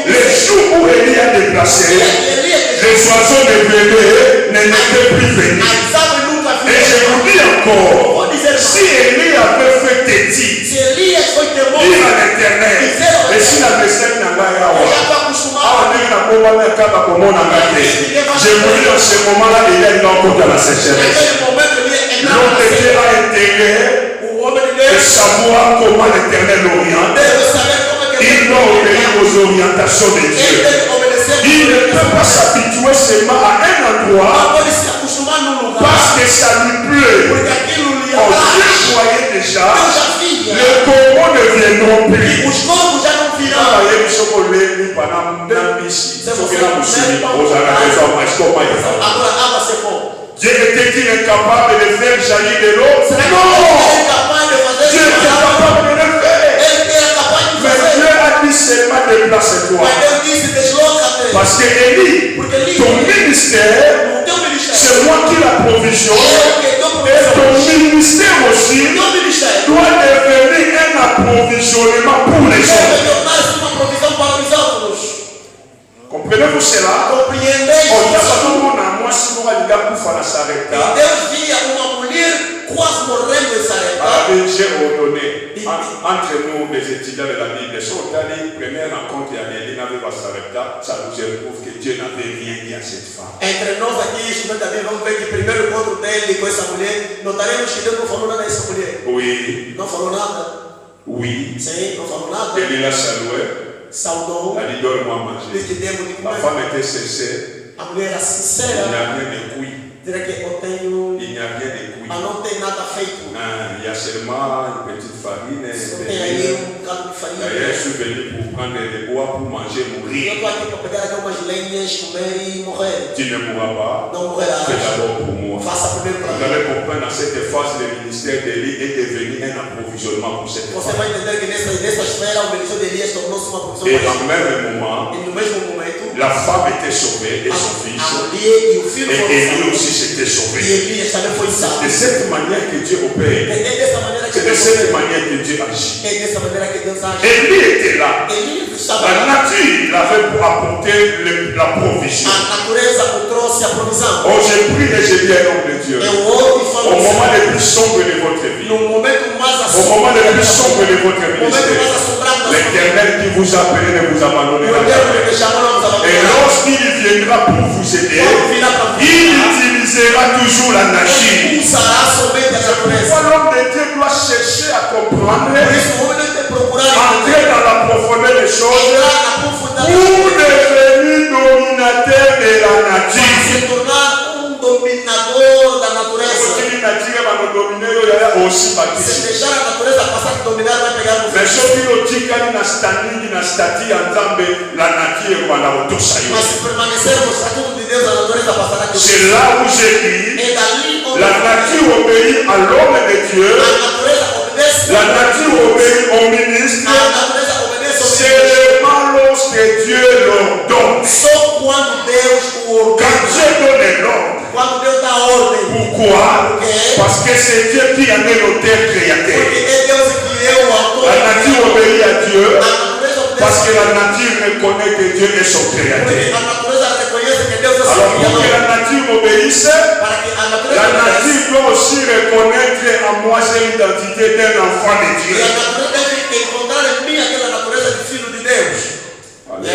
le jour où Élie a déplacé, les oiseaux ne n'étaient plus venus. As águas nunca Et je viram. vous dis encore, Vou dizer si Élie avait fait tétis, se Elias foi temor, dire à l'Éternel, et si la message n'a pas eu já eu estou acostumado. je voulais en ce moment-là, il est encore dans la sécheresse. Naquele momento ele entrava L'homme na de Dieu seca. a intérêt O homem de de Deus savoir comment l'Éternel l'oriente. deve saber como é que Il doit obéir aux orientations de ele Dieu. deve obedecer. Il ne peut pas s'habituer seulement à un endroit Não pode se acostumar num lugar. parce que ça lui plaît. Porque aquilo lhe Oh, atrai. Dieu voyait déjà, Deus já via. les coraux ne viendront plus. Os corvos já não virão. Agora a água secou. Dieu était-il incapable de faire jaillir de l'eau? Será que Non! ele é capaz de fazer Dieu était isso? capable de le faire. Ele é capaz de Mais fazer. Dieu a dit seulement déplace-toi. Mas Deus disse, desloca-te. Parce que Élie, Porque ali, ton ministère, no teu ministério, c'est moi qui la provision. eu que teu Et ton provisão. ministère aussi Teu ministério doit devenir un approvisionnement pour les deve autres. tornar-se uma provisão para os outros. Comprenez-vous cela? Compreendeis Oh, il y a isso? pas de moi, si nous allons pour faire la E sareta. Deus via uma mulher quase morrendo em Sarepta. J'ai ordonné entre nous, les étudiants de la Bible, si on a dit première rencontre, il y a des n'avait pas Sarepta, ça nous prouve que Dieu n'avait rien dit à cette femme. Entre nós aqui, estudantes da Bíblia, vamos ver que o primeiro encontro dele com essa mulher, notaremos que Deus não falou nada a essa mulher. Oui, Não falou nada. oui. Sim, não falou nada. Elle l'a salué, Saudou. elle a dit donne-moi à manger. Disse que temos de La comer. femme était sincère, A mulher era il n'y sincera. a rien de couille, Dizer que eu tenho, il n'y a rien de couille. mas não tem nada feito. Il y a seulement une petite farine. Só tem aí Et bocado de farinha. d'ailleurs, je suis venu pour prendre des bois pour manger, Eu mourir. estou aqui para pegar aqui umas lenhas, comer e morrer. Tu ne mourras pas, Não morrerás. fais d'abord pour moi. Faça primeiro para Vous mim. allez comprendre dans cette phase, le ministère d'Élie est devenu un approvisionnement pour cette Você femme. vai entender que nessa esfera o ministério de Elias tornou-se uma provisão Et para en même moment, E no mesmo momento, la femme était sauvée et son a fils, mulher e o filho et foram Élie salvos. aussi s'était E sauvé. Elias também foi De salvo. cette manière que Dieu opère, É dessa maneira que c'est de Deus cette opera. manière que Dieu agit. É dessa maneira que Deus age. Élie était là. Elias estava La lá. nature, il avait pour apporter la provision. A natureza o trouxe a provisão. Oh, je prie et je dis à l'homme de Dieu. Eu oro e Au falo moment le plus sombre de votre vie, no momento mais au moment le plus sombre de votre momento mais ministère, assombrado da sua vida. l'Éternel qui vous a appelé ne vous abandonnera Meu Deus jamais. me chamou, não nos Et abandonou. lorsqu'il viendra pour vous aider, Quando virá para il utilisera toujours la nature. Impulsará somente a natureza. Pourquoi l'homme de Dieu doit chercher à comprendre, Por isso o homem deve procurar entrer entender. profondeur des choses pour devenir dominateur de la nature. C'est déjà la natureza passar dominar vai pegar no mais soki otikali na standing na stati ya Nzambe la nature ekobanda kotosa yo. mas se permanecermos no estatuto de Deus a natureza passará que C'est là où j'écris la nature obéit à l'homme de Dieu, a natureza obedece la nature obéit au ministre a natureza obedece ao seulement lorsque Dieu l'ordonne. só quando Deus o Quand ordena Dieu donne l'ordre. quando Deus dá ordem Pourquoi? Parce que c'est Dieu qui en est l'auteur créateur. porque é Deus que é o autor La nature obéit à Dieu a natureza parce que obedece la nature reconnaît que Dieu est son porque créateur. a natureza reconhece que Deus é seu Alors pour que criador la nature obéisse, para que a natureza la obedece nature doit aussi reconnaître en moi cette l'identité d'un enfant de Dieu. e a natureza deve encontrar em mim aquela natureza de filho de Deus.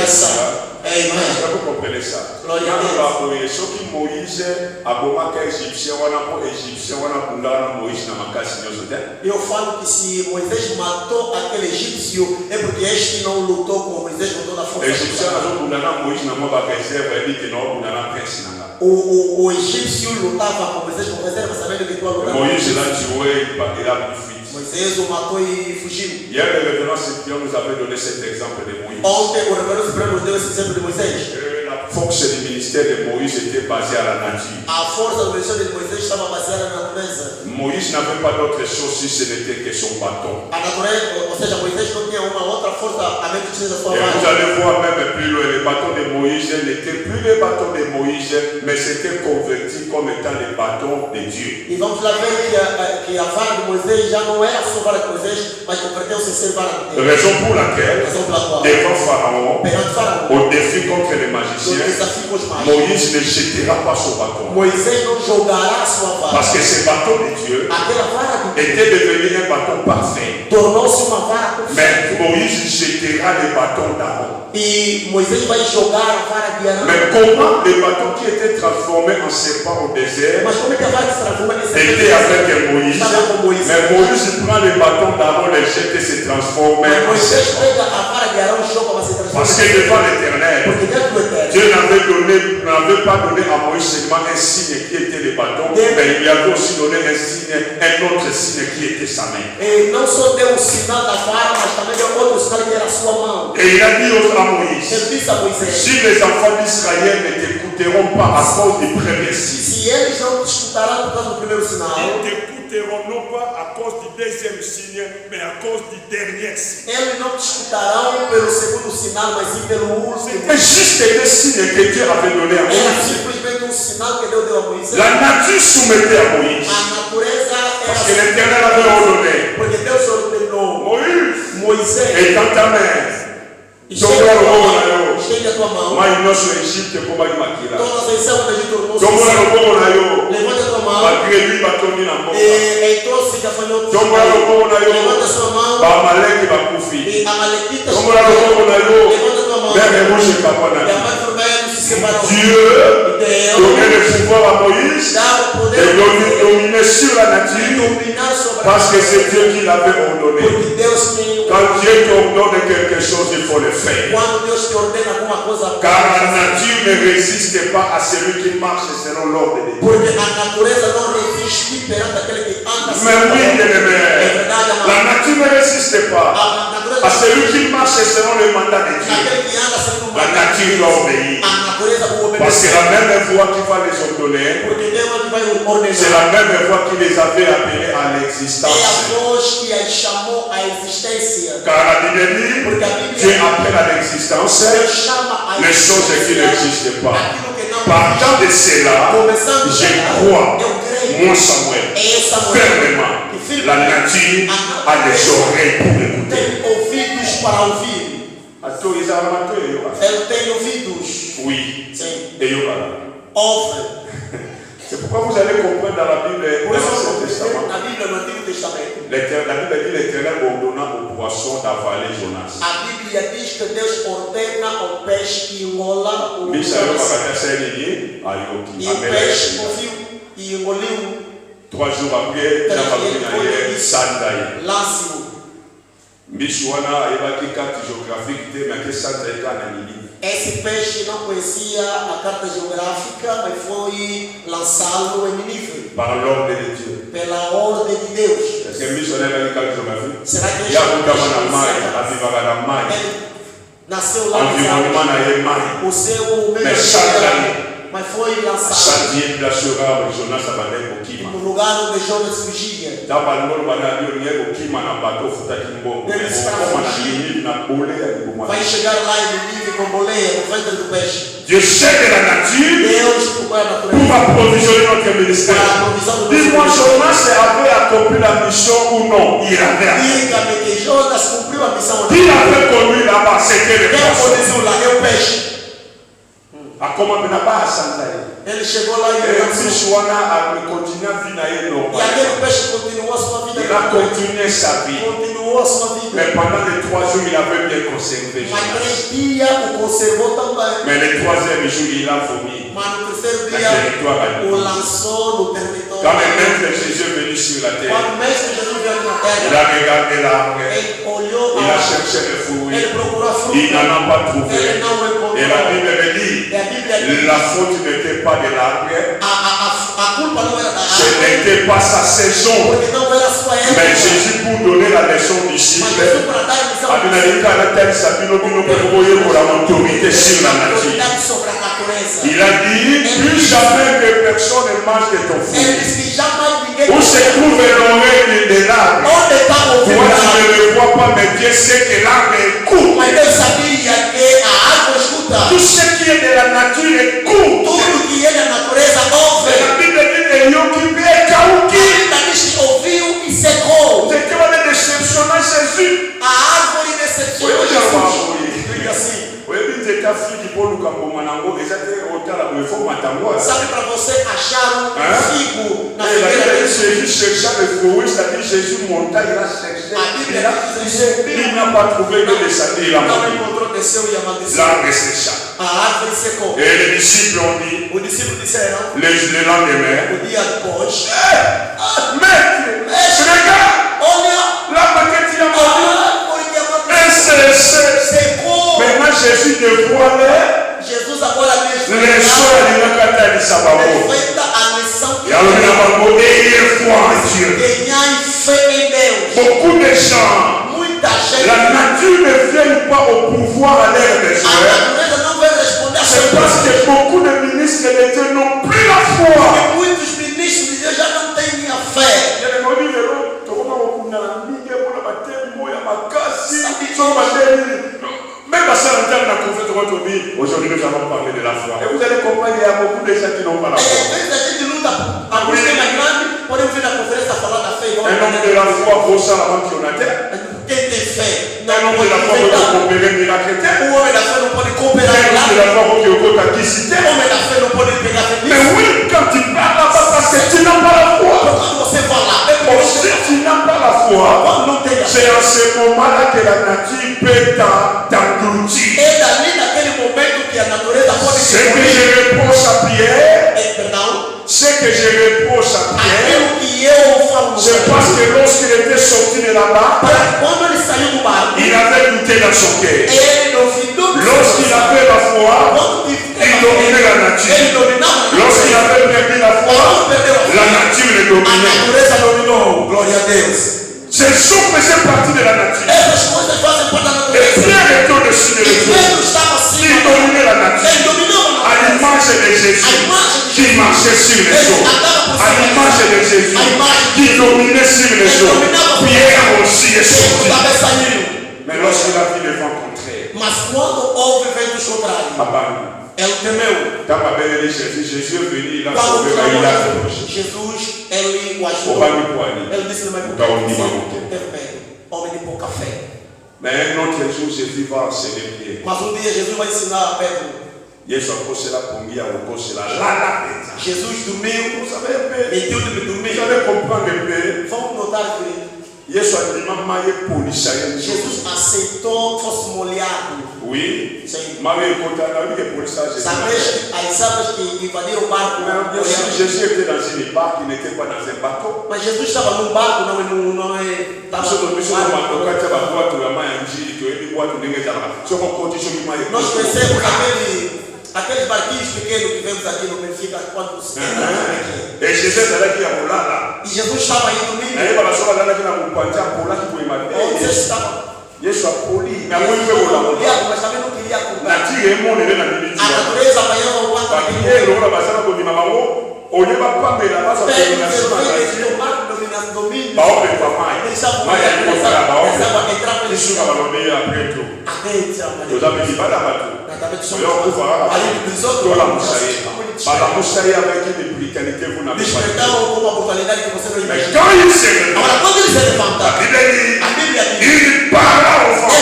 Essa é a Vous comprenez ça? Gloria a Dieu. Ce qui Moïse a bomaka égyptien, on a pour égyptien, on a pour Moïse na makasi nyoso te. Eu falo que se Moisés matou aquele egípcio é porque este não lutou como Moisés lutou na força. Égyptien a pour Moïse na mwa ba réserve et dit que non pour prince nanga. O egípcio lutava com Moisés com reserva, sabendo que tu lutar. Moïse l'a tué, il a fuite. Moisés o matou e fugiu. Hier, le révérend Cyprien nous avait donné cet exemple de Moïse. Ontem o reverendo Supremo nos deu esse exemplo de Moisés. La force du ministère de Moïse était basée à la nature. A força do ministério de Moisés estava baseada na natureza. Moïse n'avait pas d'autre chose si ce n'était que son bâton. A natureza, ou seja, Moisés não tinha uma outra força a menos que seja sua Et vous voz. allez voir même plus loin, le bâton de Moïse n'était plus le bâton de Moïse, mais c'était converti comme étant le bâton de Dieu. E vamos lá ver que a vara de Moisés já não era só vara de Moisés, mas converteu-se a ser vara de Deus. Raison pour laquelle, Razão pela qual, devant Pharaon, perante Faraó, au défi contre les no magiciens, desafio com os magos, Moïse ne jettera pas son bâton. Moisés não jogará a sua vara. Parce que ce bâton de Dieu Aquela vara de Deus était devenu un bâton parfait. tornou-se uma vara perfeita. Mais Moïse jettera le bâton d'Aaron. E Moisés vai jogar a vara de Arão. Mais comment le bâton qui était transformé en serpent au désert Mas como é que a vara que se transforma em était avec Moïse? estava com Moisés? Mais Moïse prend le bâton d'Aaron, le jette et se transforme Mas en Moisés serpent. pega a vara de Arão e joga, mas se transforma Parce que devant l'Éternel, porque dentro do Eterno Dieu n'avait pas donné à Moïse seulement un signe qui était le bâton, mais il lui avait aussi donné un autre signe qui était sa main. não só deu o sinal da vara, mas também deu outro sinal que era a sua mão. Et il a dit à Moïse, Ele disse a Moisés: si les enfants d'Israël ne t'écouteront pas à cause du premier signe, se eles não te escutarão por causa do primeiro sinal, ils t'écouteront non pas à cause du deuxième signe, mais à cause du dernier signe. eles não te escutarão pelo segundo sinal, mas sim pelo último. C'est juste des signes que Dieu avait donné à Era Moïse. simplesmente sinal que Deus deu a Moisés. La nature soumettait à Moïse, A natureza parce que era l'Éternel avait ordonné, porque Deus ordenou Moïse, Moisés, étends ta main. estende a tua mão, Moi, il noce l'Égypte pour moi, il todas as anciãos do Egito tornou-se Tombola assim. loboko na yo, Levanta a tua mão malgré lui batondi na mboka. e trouxe gafanhotos. Tombola loboko na yo, Levanta a sua mão ba Amaleki bakufi. e Amalequitas. Tombola loboko na yo, Levanta a tua mão mer rouge e kapana. a mais vermelha se separou. Dieu Deus donnait le pouvoir à Moïse dá o de poder dominer sur la de nature dominar sobre a parce que c'est Dieu qui l'avait ordonné. porque Deus tem Quand Dieu t'ordonne quelque chose, il faut le faire. quando Deus te ordena alguma coisa, Car la nature ne résiste pas à celui qui marche selon l'ordre de Dieu. porque a natureza não resiste perante aquele que anda Mais oui, é bien-aimé, verdade, la amado. nature ne résiste pas A natureza à celui qui marche selon le mandat de Dieu. aquele que anda segundo La nature doit obéir. a natureza o Parce que obedece. la même voix qui va les ordonner, Porque Deus é que vai c'est ordenar. la même voix qui les avait appelés à É a l'existence. voz que as chamou à existência. Car la Bible dit, Porque a Dieu Bíblia appelle à l'existence Deus chama a les choses qui existência n'existent pas. aquilo que não Partant de cela, Começando je dela, crois, eu creio, mon Samuel, é essa mulher fermement, que la nature a des oreilles pour écouter. tem ouvidos para ouvir. Ele tem ouvidos. Oui, Sim. et yoga. Ouve. C'est pourquoi vous allez comprendre dans la Bible, Por dans isso, l'Ancien Testament, na Bíblia, no Antigo Testamento, la Bible dit l'Éternel ordonna au poisson d'avaler Jonas. a Bíblia diz que Deus ordena ao peixe que engola o Misa yo Jonas. bakata seni ayoki E o amela peixe ya. ouviu e engoliu 3 jours après, na famille na ye sanda ye. lance-o. Esse peixe não conhecia a carta geográfica, mas foi lançado em Nínive. Par l'ordre de Dieu. Pela ordem de Deus. Est-ce que missionnaire a une carte géographique? Será que il y a un nasceu lá environnement o seu meio mas foi lançado no lugar onde Jonas fugia. Vai chegar lá em Nínive com boleia no ventre do peixe. Dieu sait de la nature pour approvisionner notre ministère. Dis-moi, Jonas avait accompli la mission ou non? Il avait accompli. Qui avait conduit là-bas? C'était le poisson. A como a pena baixa, ele chegou lá e aquele peixe continuou a sua vida. Il a continué sa vie. Continuou a sua vida. Mais pendant les 3 jours, il avait bien conservé. Mas 3 dias o conservou também. Mais le 3e jour, il a vomi. Mas no terceiro dia o lançou no território. Quand le maître Jésus est venu sur la terre, quando o mestre Jesus veio na terra, il a regardé l'arbre, ele olhou, il a cherché les fruits, ele procurou fruta, il n'en a pas trouvé. Ele não encontrou. Et la Bible me dit, la faute n'était pas de l'arbre, a culpa não era da ce árvore, n'était pas sa saison. porque não era sua época. Mais Jésus, pour donner la leçon du Mas cycle, Jesus, para dar a missão a l'autorité sur la nature. sobre a natureza. Il a dit, plus jamais que personne ne mange de ton fruit. Ele disse que jamais ninguém. Où se trouve l'oreille de l'arbre? Onde está o Toi, ouvido da tu árvore? ne le vois pas, mais Dieu sait que l'arbre écoute. Mas Deus sabia que a árvore escuta. Tout ce qui est de la nature écoute. Tudo que é da natureza ouve. Et la Bible dit, et yo qui peut caouki. A Bíblia diz que ouviu e secou. C'est que va déceptionner Jésus. A árvore decepcionou Jesus. Diga assim. Sabe, para você achar figo na figueira dele. Jésus chercha le fruit, c'est-à-dire Jésus monta, il a cherché. Il n'a pas trouvé que les satés, il a Não mangé. encontrou, desceu e amadeceu. L'arbre sécha. A árvore secou. Et les disciples ont dit, Os discípulos disseram, le lendemain, o dia depois, Maître, regarde, olha, l'arbre que tu as a mangé, árvore que un amadeceu. séché. Secou. Maintenant Jésus dévoilait Jesus agora les lhe soins de la Catane Sababo. feita a lição que Et alors il a dit, ayez foi en Dieu. ganhai fé em Deus. Beaucoup de gens, Muita gente. la nature ne vient pas au pouvoir à l'air des A soins. natureza não vai responder a C'est parce que beaucoup de ministres de Dieu n'ont plus la foi. porque muitos ministros de Deus já não têm a fé. Même à Saint-Antoine, la prophète aujourd'hui, aujourd'hui nous allons parler de la foi. Et vous allez comprendre qu'il y a beaucoup de gens qui n'ont pas la Às foi. vezes a gente luta a busca mais grande, porém vir na conferência falar da fé. Un homme de la foi vaut ça avant qu'il y en a terre. Quem tem fé Un homme de la foi peut coopérer miracle terre. O homem da fé não pode Un cooperar homme lá. de la foi peut coopérer à qui citer. O homem da fé não pode pegar feliz. Mais oui, quand tu parles là-bas, parce que tu n'as pas la foi. Quando você falar, Si tu n'as pas la foi, c'est en ce moment-là que la nature peut t'engloutir. é dali naquele momento que a natureza pode Ce que je reproche à Pierre, perdão, ce que je reproche à Pierre, aquilo que eu falo no c'est parce que lorsqu'il était sorti de là-bas, quando ele saiu do barco, il avait douté dans son cœur. ele duvidou. Lorsqu'il avait la foi, Quando il dominait la nature. ele dominava. Lorsqu'il avait perdu la foi, la nature le A dominait. natureza dominou. Glória a Deus. Ces choses faisaient partie de la nature. Essas coisas fazem parte da Et natureza. Pierre était au-dessus de E l'autre. Pedro estava acima. Il dominait la nature. Ele dominava À l'image de Jésus qui marchait sur les eaux. À l'image de Jésus qui dominait sur les eaux. Pierre aussi est sorti. Estava saindo. Mais lorsqu'il a vu le vent contraire, Mas quando houve ventos contrários, ele temeu. quand ma belle dit Jésus, Jésus est venu, il a Quando sauvé, il a approché. Jesus, ele o Au ajudou. bas du poignet. Ele disse no meio Então, o Nimão. teve medo. Homem de pouca fé. Mais un autre jour, Jésus va enseigner Pierre. Mas dia Jesus vai ensinar a Pedro. Yesu akosela pongi ya okosela lala peta. Jesus dormiu. Vous savez un peu. Mentiu de dormir. Vous allez comprendre un peu. Vamos notar que Yesu alima maye polisa ye. Jesus aceitou fosse molhado. Oui. Sim. Maye kota na que polisa Sabes que invadiram o barco. Bien sûr, Jésus était dans une barque, il n'était pas dans un bateau. Mas Jesus estava num barco, não é. Parce que nous sommes dans le cadre de la boîte, Nós conhecemos aqueles barquinhos pequenos que vemos aqui no Benfica quando se entra aqui. E Jesus estava aí dormindo. Onde você estava? Yesu apoli na Mas também não queria acordar. A natureza apanhava o quanto il parla au vent.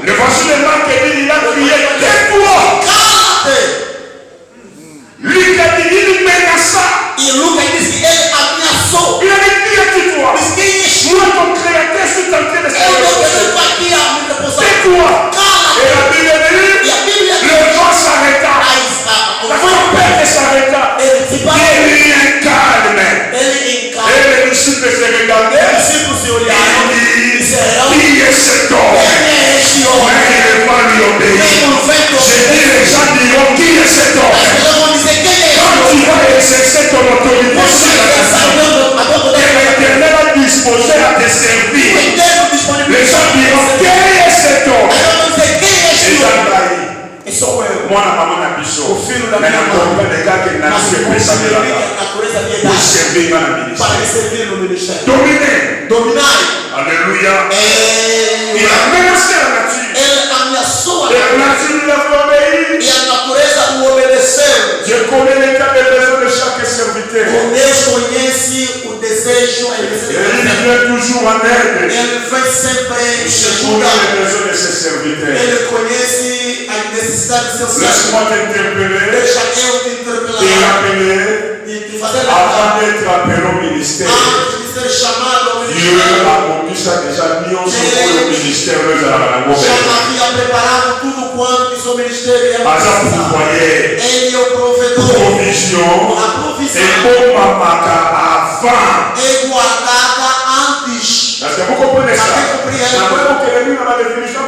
Le facilement que dit, il a crié, tais-toi. Lui a dit, il menaça. Il a dit, tais-toi. Moi, ton créateur, je suis en train de se tais-toi. Et la Bible dit, le vent s'arrêta. La tempête s'arrêta. Il y eut un calme. Et les disciples se regardaient. Qui est cet homme? Mais il ne va lui obéir. J'ai dit, les gens diront, qui est cet homme? Quand tu vas exercer ton autorité sur la nation, et l'Éternel a disposé à te servir, les gens diront, qui est cet homme? Moi, la maman n'a pas chaud. Mais la comprend des gars qui n'ont pas fait pour servir dans le ministère. Dominer. Alléluia. Il a menacé la nature. Et la nature lui a fait obéir. Je connais l'état de besoin de chaque serviteur. Et il vient toujours en aide. Je connais les besoins de ses serviteurs. Laisse-moi t'interpeller et rappeler avant d'être appelé au ministère. Dieu a conduit ça déjà mis en sur le ministère de la provision et bon mamaka avant. Parce que vous comprenez ça?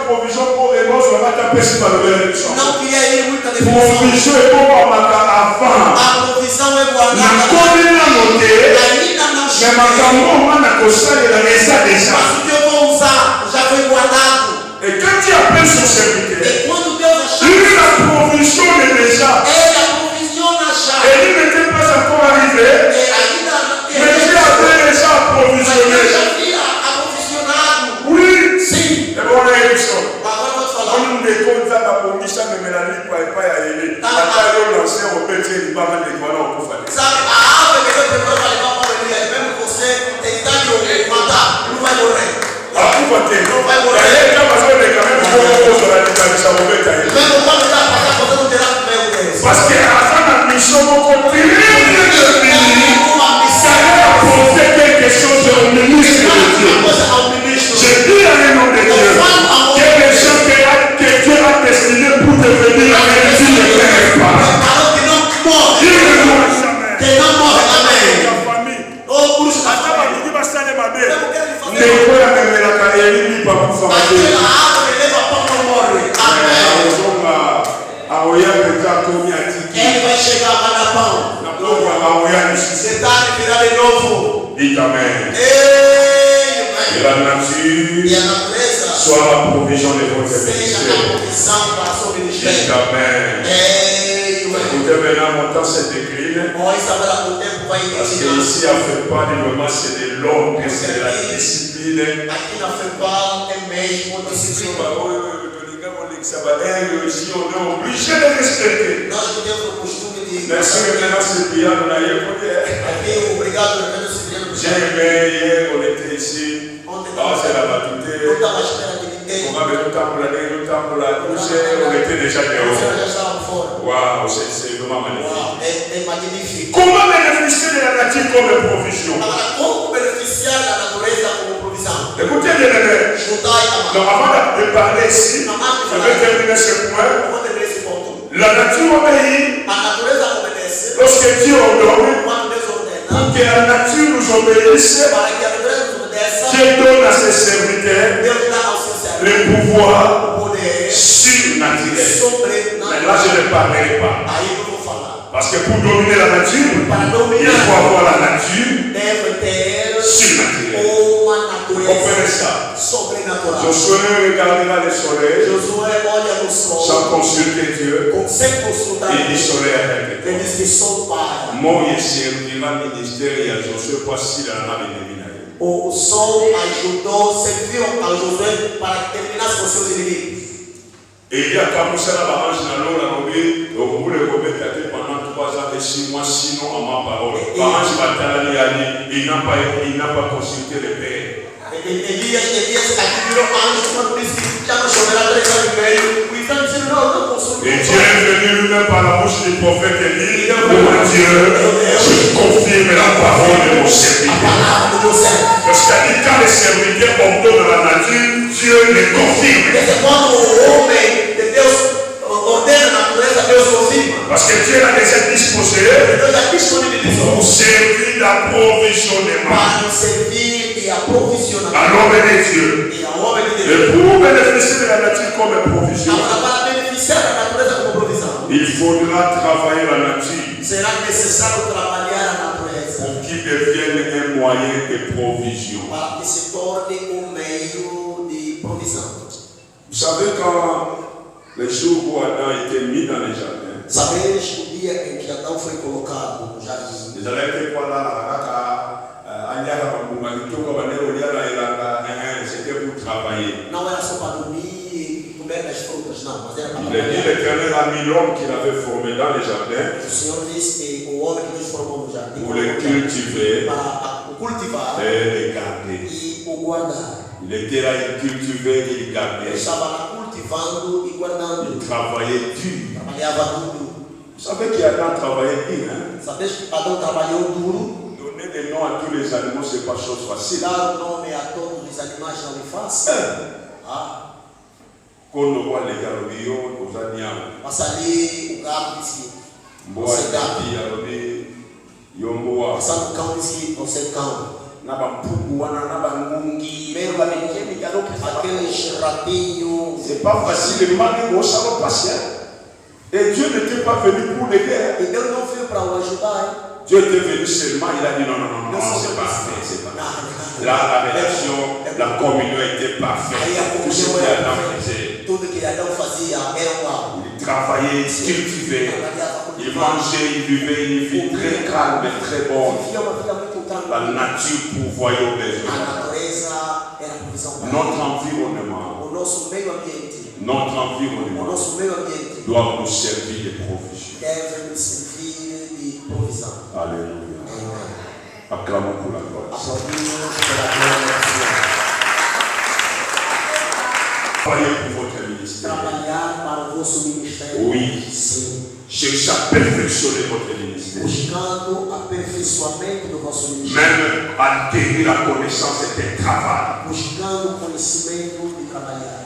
Provision pour les mots, on va taper sur la révolution. Provision et bon mamaka avant. La commune a noté. Mais ma camarade m'a accosté et la laissé déjà. Et quand tu appelles son serviteur, lui la provision est déjà. Et lui n'était pas encore arrivé. Mais Dieu avait déjà approvisionné. Oui. Et bon, la élection. On nous décompte ça, la provision, mais la ligue n'est pas allée. Après, on l'a lancé au petit, il va mettre les voilà au coup. Parce que à la mission, on continue de apporter quelque chose au ministre de Dieu. Je dis à nom de Dieu que les gens que Dieu a destinés pour devenir un Dieu ne perd pas. Dieu ne doit jamais. Dites Amen. Et la nature soit la provision de votre ministère. Dites Amen. Écoutez maintenant, mon temps se décline. Parce que ici, on ne fait pas de moment, c'est de l'ordre, c'est de la discipline. Ici, on est obligé de respecter. Merci maintenant, c'est bien, on a écouté. J'ai aimé hier, on était ici. C'est la batute. On va mettre le temps pour la douche. On était déjà dehors. Waouh, c'est vraiment magnifique. Comment bénéficier de la nature comme provision? Écoutez bien, donc avant de parler ici, je vais terminer ce point. La nature obéit lorsque Dieu ordonne pour que la nature nous obéisse. Dieu donne à ses serviteurs le pouvoir o poder surnaturel. sobrenatural. Mais là, je ne parlerai pas. Aí eu vou falar. Parce que pour dominer la nature, Para il dominar, faut avoir la nature deve ter surnaturelle. uma Comprenez natureza ça? sobrenatural. Josué regardera le soleil Josué olha no sol sans consulter Dieu. sem consultar Il dit Deus. soleil arrête. Ele diz que sol para. Moïse servira ministère et à Josué voici la nave ennemie. O sol serviu a Josué para que terminasse com seus inimigos. Et il y a comme ça la balance dans l'eau, la robe, on voulait remettre pendant 3 ans et 6 mois, sinon à ma parole. Balance bataille, il n'a pas consulté le Père. Elias aqui virou anjo quando disse que já não choverá 3 anos e meio. O Isaac disse: não consultou. Et Dieu est venu lui-même par la bouche du prophète Élie. Mon Dieu, je confirme la parole de mon serviteur. Parce que quand les serviteurs ordonnent la nature, Dieu les confirme. Quando o homem de Deus ordena a natureza, Deus confirma. Parce que Dieu a déjà disposé pour servir d'approvisionnement. Para servir de aprovisionar. À l'homme de Dieu. E ao homem de Et Deus. pour bénéficier de la nature comme provision, Agora, para beneficiar da natureza como provisão, il faudra travailler la nature será necessário trabalhar a natureza pour qu'il devienne un moyen de provision. para que se torne meio de provisão. Vous savez, quand les jours où Adam était mis dans les jardins, Sabeis o dia em que Adão foi colocado no jardim. les jardins étaient quoi là, c'était pour travailler. Não era só para dormir e comer das frutas, não, mas era para Il est dit, trabalhar. l'Éternel a mis l'homme qu'il avait formé dans les jardins O Senhor disse que o homem que Deus formou no jardim pour les cultiver para o cultivar et les garder. e o guardar. Il était là, il cultivait et il Ele gardait. estava lá cultivando e guardando. Il travaillait dur. Trabalhava duro. Vous savez qu'Adam travaillait dur, hein? Sabeis que Adão trabalhou duro. Donner des noms à tous les animaux, ce n'est pas chose facile. Dar o nome a todos os animais não é fácil. Ah, Quand on voit les galobios, aux animaux, mas ali o gado disse que Mboa, Tati, Alobi, Yomboa, passando o cão disse que você é cão. Naba Mpugu, Naba Ngungi, Mesmo aqueles ratinhos. c'est pas facile, le mal est au salon patient. Et Dieu n'était pas venu pour l'aider. E Deus não veio para o ajudar. Dieu était venu seulement, il a dit non, non, non, non, c'est pas fait, c'est pas fait. Là, la relation, la communion était parfaite. Tout ce que Adam faisait. Tudo que Adão fazia era mal. Il travaillait, il cultivait, il mangeait, il buvait une vie très calme et très bonne. Vivia uma vida muito La tranquila. nature pourvoyait aux A besoins. natureza era a provisão para Notre environnement, o nosso meio ambiente. notre O environnement nosso meio ambiente doit nous servir de provision. deve nos servir de provisão. Alléluia. Amém. Acclamons pour la gloire. Aplaudimos pela glória do Senhor. Travaillez pour votre ministère. Trabalhar para o vosso ministério. Oui. Sim. Cherchez à perfectionner votre ministère. Buscando aperfeiçoamento do vosso ministério. Même acquérir la connaissance est un travail. Buscando conhecimento de trabalhar.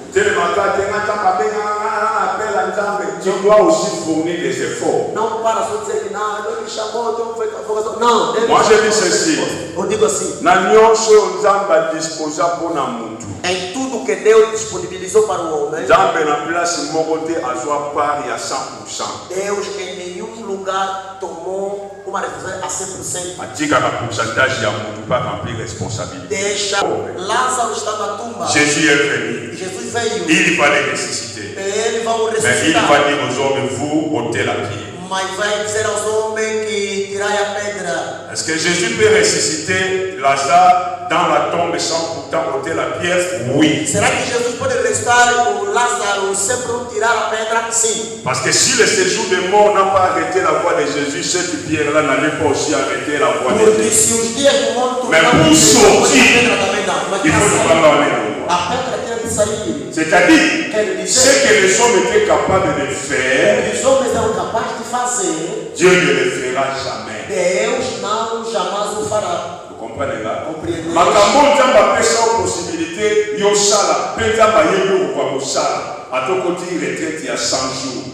Tu dois aussi fournir des efforts. Não para só dizer que não, Deus me chamou, Deus foi vocação. Não, Deus Moi, me je chamou. dis ceci. Eu digo assim, Na nyonso nzambe disposa mpona mutu. em tudo que Deus disponibilizou para o homem, Nzambe na place moko te azwa part ya 100%. Deus em nenhum lugar tomou uma responsabilidade a 100%. Atikaka pourcentage ya mutu pas remplir responsabilité. Deixa Lázaro está na tumba. Jésus est venu. Jesus veio. Il va les ressusciter. Ele vai o Mais il ressuscitar. va dire aux hommes, vous ôtez la pierre. Mas vai dizer aos homens que tirai a pedra. Est-ce que Jésus peut ressusciter Lazare dans la tombe sans pourtant ôter la pierre? Oui. Será que Jesus pode ressuscitar o Lázaro sem tirar a pedra? Sim. Parce que si le séjour des morts n'a pas arrêté la voix de Jésus, cette pierre-là n'allait pas aussi arrêter la voix de Porque Jésus. se os dias do mundo Mas não por sortir, a pedra também não. Mas Il faut nous para parler sair, en a pedra tinha de sair. C'est-à-dire, Quer ce dizer, que les hommes étaient capables de faire, os homens eram capazes de fazer. Dieu ne le fera jamais. Deus não jamais o fará. Vous comprenez là? Compreendez? Makambo nzambe apesa yo possibilité yosala mpe nzambe ayebi okoka kosala atokoti retraite ya 100 jours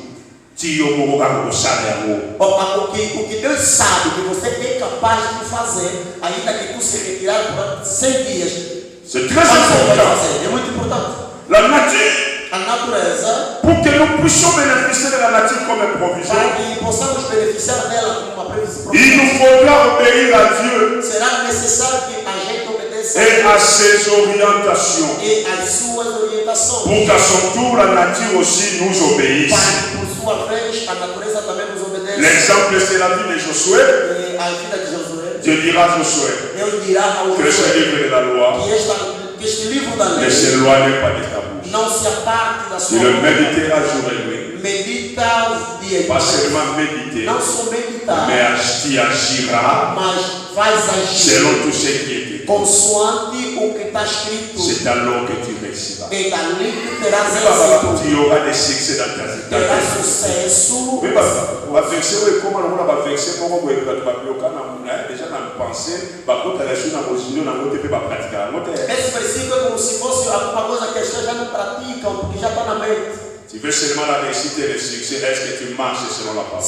ti yo moko kaka kosala yango. O que Deus sabe que você é capaz de fazer, ainda que tu se retirar por 100 dias. C'est très Você vai important. fazer. É muito importante. La nature a natureza, pour que nous puissions bénéficier de la nature comme une provision, para que possamos beneficiar dela como uma provisão. il nous faudra obéir à Dieu Será necessário que a gente obedeça et à ses orientations, e às suas orientações, pour qu'à son tour la nature aussi nous obéisse. para que por sua vez a natureza também nos obedeça. L'exemple, c'est la vie de Josué. E a vida de Josué, Dieu dira à Josué Deus dirá ao que ce Josué livre de la loi que este livro da ne lei s'éloigne pas de ta bouche. não se aparte da sua Tu le boca. méditeras jour et nuit. Medita dia e Pas noite. seulement méditer, Não só meditar, mais tu agiras mas faz agir selon tout ce qui est écrit. consoante o que está escrito. C'est alors que tu réussiras. E dali que terás êxito, Tu auras des succès dans ta vie. terás sucesso. Oui, bavexer oyo ekoma lokola bavexer moko boye bato bayoka déjà na pensée bakota resu na mozindo nango te mpe bapratika yango te. Esse versículo é como se fosse alguma coisa que as pessoas já não praticam, porque já está na mente. Tu veux seulement la réussite et le succès, est-ce que tu marches selon la parole?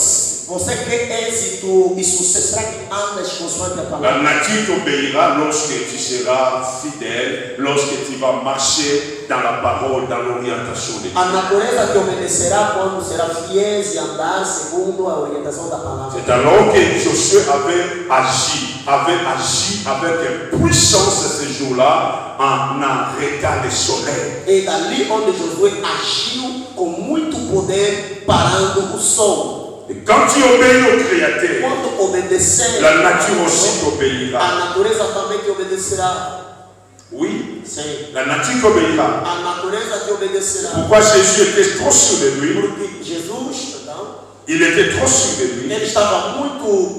Você quer êxito e sucesso, será que andas consoante a La palavra? nature t'obéira lorsque tu seras fidèle, lorsque tu vas marcher dans la parole, dans l'orientation de Dieu. A natureza te obedecerá quando será fiel e andar segundo a orientação da palavra. C'est alors que Josué avait agi avec puissance ce jour-là en arrêtant le soleil. E dali onde Josué agiu com muito poder, parando o sol. Et quand tu obéis au Créateur, Quando obedecer, la nature aussi t'obéira. a natureza também te obedecerá. Oui, Sim. la nature t'obéira. A natureza te obedecerá. Pourquoi Jésus était trop sûr de lui? Porque Jesus, então, Il était trop sûr de lui. ele estava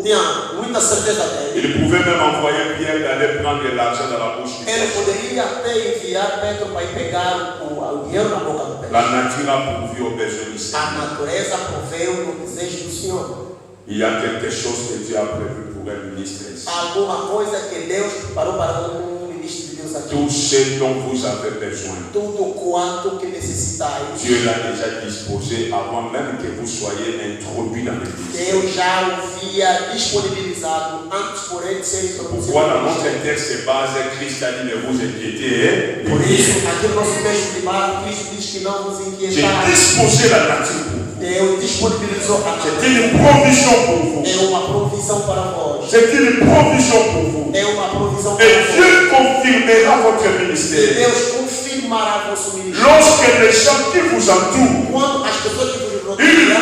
tinha muita certeza dele. Il pouvait même envoyer Pierre d'aller prendre l'argent dans la bouche du Ele cochon. poderia até enviar Pedro para ir pegar o dinheiro na boca do Pedro. La nature a pourvu aux besoins du Seigneur. A natureza proveu no desejo do Senhor. Il y a quelque chose que Dieu a prévu pour un ministre ici. Alguma coisa que Deus preparou para ministro de Deus aqui. Tout ce dont vous avez besoin, Tudo quanto que necessitais. Dieu l'a déjà disposé avant même que vous soyez introduits dans l'église. Deus já o havia disponibilizado antes por ele ser introduzido. Pourquoi dans notre texte base, Christ a dit ne vous inquiétez. Por isso, aqui no nosso texto de Marcos, Cristo diz que não vos J'ai inquietais. disposé la nature pour vous. Deus disponibilizou a C'est natureza. une provision pour vous. É uma provisão para vós. C'est une provision pour vous. É uma provisão para Et vós. Dieu confirmera votre E ministère. Deus confirmará vosso ministério. Lorsque les gens qui vous entourent, Quando as pessoas que vos ils rodeiam,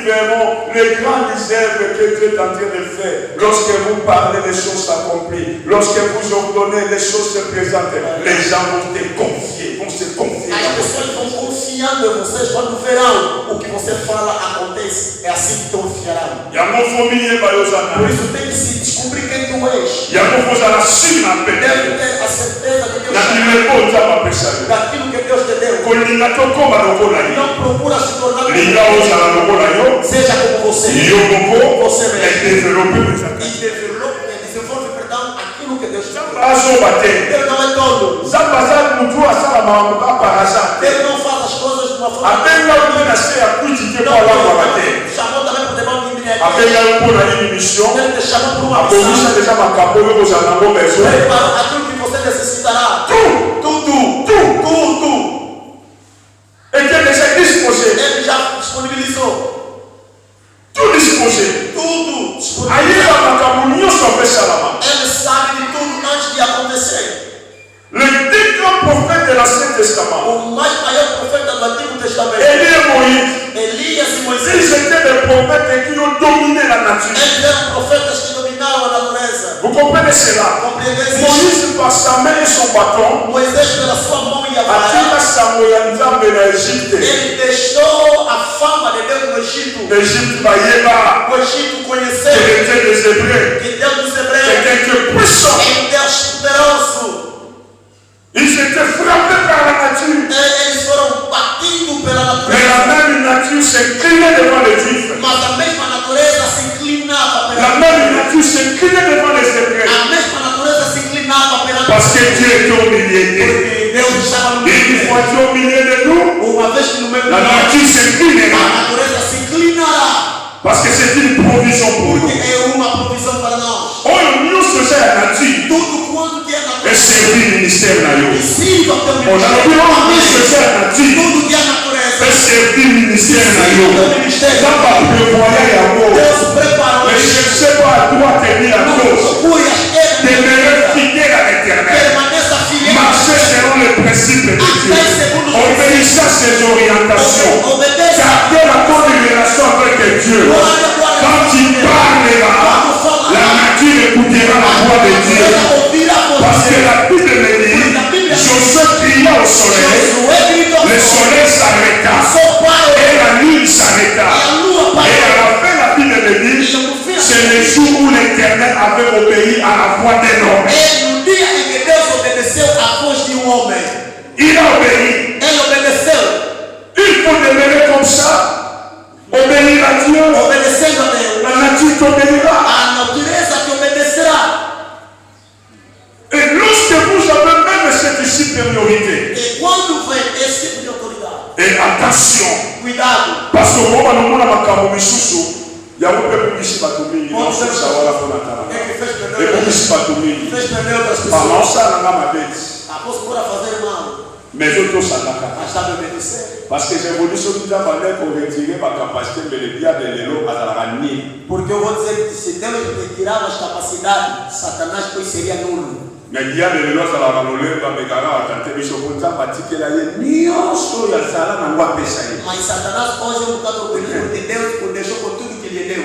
verront les grandes œuvres que Dieu est en train de faire. Lorsque vous parlez, les choses s'accomplissent. Lorsque vous ordonnez, les choses se présentent. Les gens vão se confier as à vous. pessoas vão confiando em vocês quando verão o que você fala acontece. É assim que confiarão. Yango famille Por bayozana. isso tem que se descobrir quem tu és. Yango fozala sima Deve pe. ter a certeza de Deus Na bileko nzamba apesa yo. daquilo que Deus te deu. Kolinga tokoma lokola yo. Não procura se tornar como Linga ozala lokola yo. seja como você. Yo moko Você mesmo. développer E ezaka. desenvolve, perdão, aquilo que Deus te deu. Azoba te. Deus não é todo. Nzambe aza mutu asala makambo kaka par hasard te. Deus não faz as coisas de uma forma. Abenga yo na se ya kwiti te po alangwaka te. Chamou também por demanda de direito. Abenga yo mpo na nini mission. Ele te chamou por uma Abomisa missão. deja makambo oyo kozala nango besoin. Ele para aquilo que você necessitará. Tudo. Tudo. Était déjà disposé. Ele já disponibilizou. Tout disposé. Tudo disponibilizou. Ayeba makambo nyonso apesalama. Ele sabe de tudo antes de acontecer. Le deux grands prophètes de l'Ancien Testament, O mais maior profeta do Antigo Testamento, Élie et Moïse, Elias e ils Moisés, étaient des prophètes qui ont dominé la nature. eles eram profetas que dominaram a natureza. Vous comprenez cela? Compreendez isso? Moïse, par sa main et son bâton, Moisés, pela sua mão e a atika vara, sango ya Nzambe na Égypte. ele deixou a fama de Deus no Egito. L'Égypte bayeba O Egito que conheceu le Dieu des Hébreux, que Deus dos c'est Hebreus un Dieu puissant. é um Deus poderoso. Ils étaient frappés par la nature. Eles foram batidos pela Mais natureza. la même nature s'inclinait devant les Juifs. Mas a mesma natureza se inclinava La pela même nature s'inclinait devant les Hébreux. A mesma natureza se inclinava pela Parce que Dieu était au milieu d'eux. Porque Deus estava no Et une meio. fois Dieu au milieu de nous, Uma vez que no meio la de nós, nature s'inclinera. a natureza se inclinará. Parce que c'est une provision pour Porque nous. é uma provisão para nós. Oh, nous sommes la nature. Tudo quanto que é Et natureza. c'est le ministère. E sirva teu On a dit, oh, nous ministério. sommes la nature. homem. Il a obéi. Ele obedeceu. Il faut demeurer comme ça. Obéir à Dieu. Obedecendo a Deus. La nature t'obéira. A natureza te obedecerá. Et lorsque vous avez même cette supériorité, E quando vem esse tipo de autoridade, et attention, cuidado. parce que moi, on a ma caro misusu, il y a un peu de batumini, non c'est ça voilà pour Natana. É que fez Et perder. pour batumini, Fez perder outras pendant pessoas. ça, on a ma bête. Após por a fazer mal, Mais je dois ça d'accord. mas sabe obedecer. Parce que j'ai voulu sur toute la manière qu'on retirer ma capacité, mais le dia de l'élo à la ramener. Porque eu vou dizer que se Deus retirava as capacidades, Satanás pois seria nulo. Mais le dia de l'élo à la ramener, va me garer à tenter, mais je vous dis, que la nion sur la salle, on va pêcher. Mas Satanás hoje é um bocado orgulhoso porque Deus deixou com tudo que lhe deu.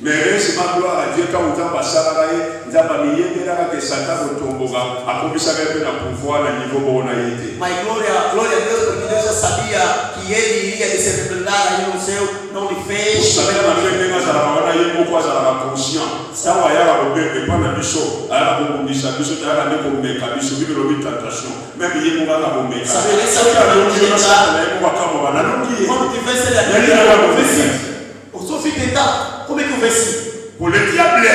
Mais récemment, gloire à Dieu, quand on a passé à la raie, on a mis que Satan retombe, a commencé à faire un pouvoir à niveau où on a été. Mas glória a Deus, porque Deus já sabia que ele iria se revelar aí no céu, não lhe fez. Vous savez, la même chose, on a eu beaucoup de conscience. Ça va y avoir un pas de bichot, à la communiste, à bichot, à la même comme méca, bichot, vivre le tentation. Même il y a un méca. Ça veut dire que ça va quando tivesse ele aqui, o senhor fica tentado. Como é que eu venci? pour le diable,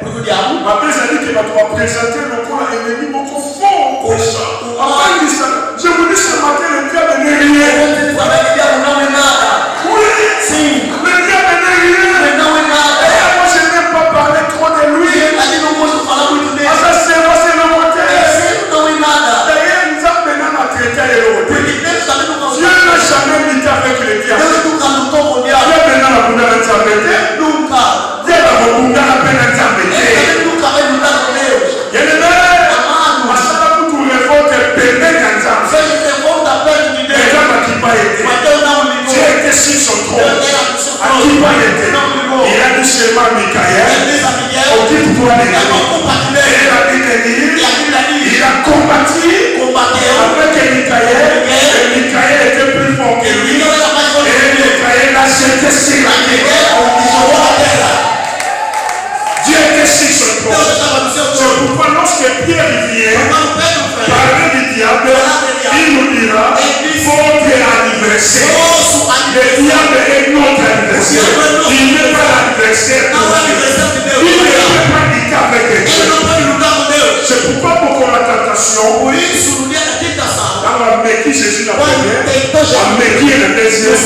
Porque o diabo, ma belle a dit qu'il va te présenter le corps ennemi, mon fort, pécheur. Avant de ça, je vous dis ce matin, le diable n'est rien. ele sabe que o diabo não é nada. Oui, Sim, le diable n'est rien. ele não é nada. Et moi, je n'aime pas parler trop de lui. Ali não gosto de falar muito dele. Ah, ça, c'est moi, c'est le côté. Ele não é nada. D'ailleurs, nous avons maintenant traité le côté. Porque Deus também não Dieu n'a jamais lutté avec le diable. Deus nunca lutou com o diabo. Dieu maintenant la boule à t'embêter. Nunca. Dieu la boule à peine à Ele t'embêter. também nunca vai lutar com Deus. Il y a des Amado, mais ça va pour tout révolte péter quand ça. fez o temor da perto de Les Deus. gens qui pas été. Mas Deus não ligou. Dieu était sur son trône. Deus era no seu À qui pas trono. été. Não ligou. Il a dit seulement Ele Michael. diz a Miguel, Occupe-toi de é uma lui. culpa de Et Deus. il a dit de lui. E a Bíblia diz, Il a combattu combateu. avec Michael. Et Michael était plus fort que lui. Miguel era mais forte Et que Deus. Michael a jeté sur la terre. Miguel jogou a terra. Dieu était sur son Deus trône. estava no seu C'est trono. pourquoi lorsque Pierre vient Quando Pedro veio, parler du diable, il nous dira votre adversaire. nosso Le adversário diable est notre adversaire. Il n'est pas l'adversaire de não é Dieu. adversário de Il ne Deus. peut pas lutter avec Ele Dieu. não pode lutar com Deus. C'est pourquoi pour la tentation, Por isso, no dia da tentação, dans la méquille, Jésus la quando première, tentou la Jesus, méquille le deuxième,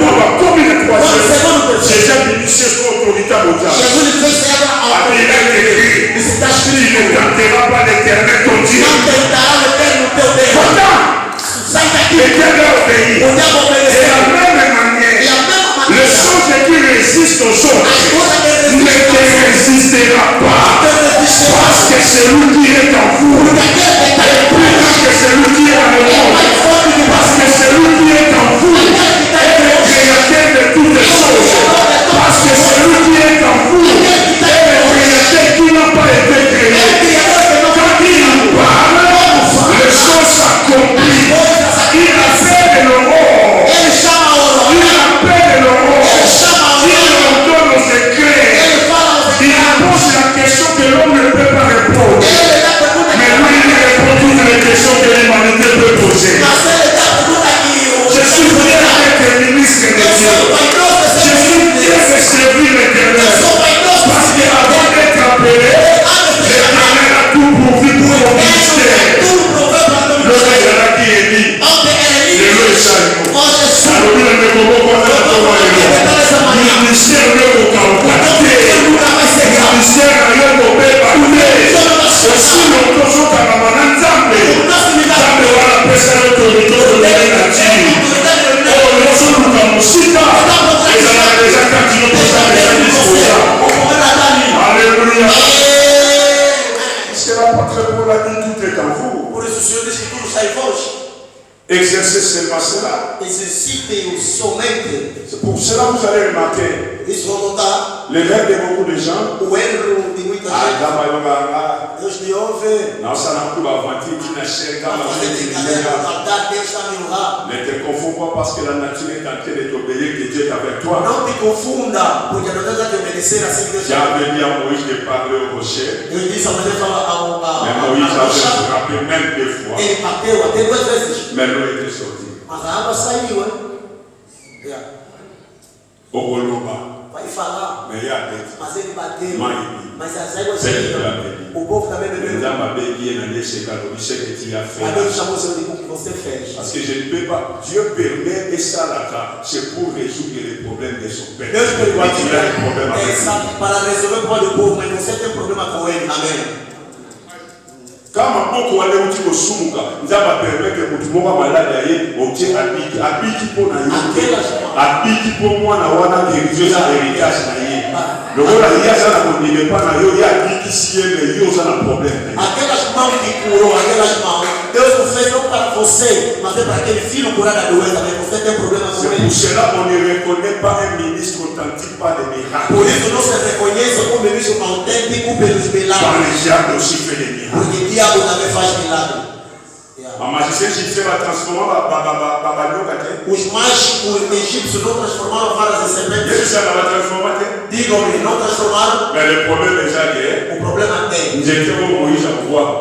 dans la commune de troisième, Quando Jésus a initié son autorité mondiale. Jesus lhe fez ser a Il est autoridade. écrit, Isso está tu escrito. ne tenteras pas l'éternel ton Dieu. Não tentará o eterno teu Deus. Pourtant, Sai daqui. le diable a obéi. O diabo Et de obedeceu. la même E manière, a mesma le maneira, songe qui résiste aux autres as coisas que ne te resistem résistera pas. Parce que celui qui est en vous est plus grand que celui qui est dans le monde. Parce que celui qui est en vous est le créateur de toutes les choses. Parce que celui qui est en vous est le créateur qui n'a pas été créé. Quand il parle, les choses s'accomplissent. Il appelle l'aurore. Ele chama o Il Oro. appelle l'aurore. Ele chama o Il Oro. leur donne aux secrets. Ele fala aos Il enviados. pose la question que l'homme ne peut pas répondre. Ele dá pergunta Mais que lui, il répond toutes les questions que l'humanité peut poser. mas ele dá pergunta que o Je suis venu d'être ministre de eu Dieu. sou vaidoso de Je ser suis venu Deus. de servir l'Éternel. Eu sou vaidoso de Parce ser qu'avant Deus. d'être appelé, l'Éternel a tout pourvu pour mon ministère. Tudo proveu para Le nós. Seigneur qui est dit, Ontem era le isso. Dieu est salut. Hoje é sua. Alors, il ne peut pas voir la parole. Le ministère ne peut pas contacter. Nunca vai ser Le ministère ne peut pas parler. Aussi longtemps que la maman ensemble. Ensemble, voilà, pesa l'autorité de l'Église. Oh, nous sommes dans le sida. Et ça a déjà quand tu nous poses déjà disposé. Alléluia. C'est l'apôtre Paul a dit tout est en vous. Por isso o Senhor diz que tudo está em vós. Exercez seulement cela. Exercitem-o somente. C'est pour cela que vous allez remarquer. Isso vão notar. Le rêve de beaucoup de gens. O erro de muita gente. Deus me ouve. Ne te confonds pas parce que la nature est en train de t'obéir que Dieu est avec toi. Não te confunda, porque não tens que obedecer assim que Deus. J'avais dit à Moïse de parler au rocher. Deus disse a Moisés falar ao Mais Moïse avait frappé même 2 fois. Ele bateu até 2 vezes. Mais l'eau était sortie. Mas a água saiu, hein? Au Oloba. Vai falar. Mais il y a des. Mas ele bateu. Mas as águas C'est saíram. O povo também bebeu. A Deus chamou o Senhor de que você fez. Parce que je ne peux pas. Dieu permet et ça là, c'est pour résoudre les problèmes de son père. Deus permite problème avec para resolver o problema do povo, mas você tem problema com ele. Amém. Kama boko wale uti osumuka nzaba permettre mutu moko malade aye otie abiki po na yo abiki po mwana wana héritage na ye lokola ye aza na kondime pa na yo ye abiki si ye me yo oza na problème aquelas mãos que curou, aquelas mãos Deus não fez não para você, mas é para aquele filho curar da doença, mas você tem problema com ele. Pour cela on ne reconnaît pas un ministre authentique par des miracles. Por isso não se reconhece como ministro autêntico pelos milagres. Par le diable aussi fait des miracles. Porque o diabo também faz milagres. A magicien égyptien va transformer os mágicos egípcios não transformaram varas em serpentes. Digam-me, não transformaram. Mais le problème est já que o problema é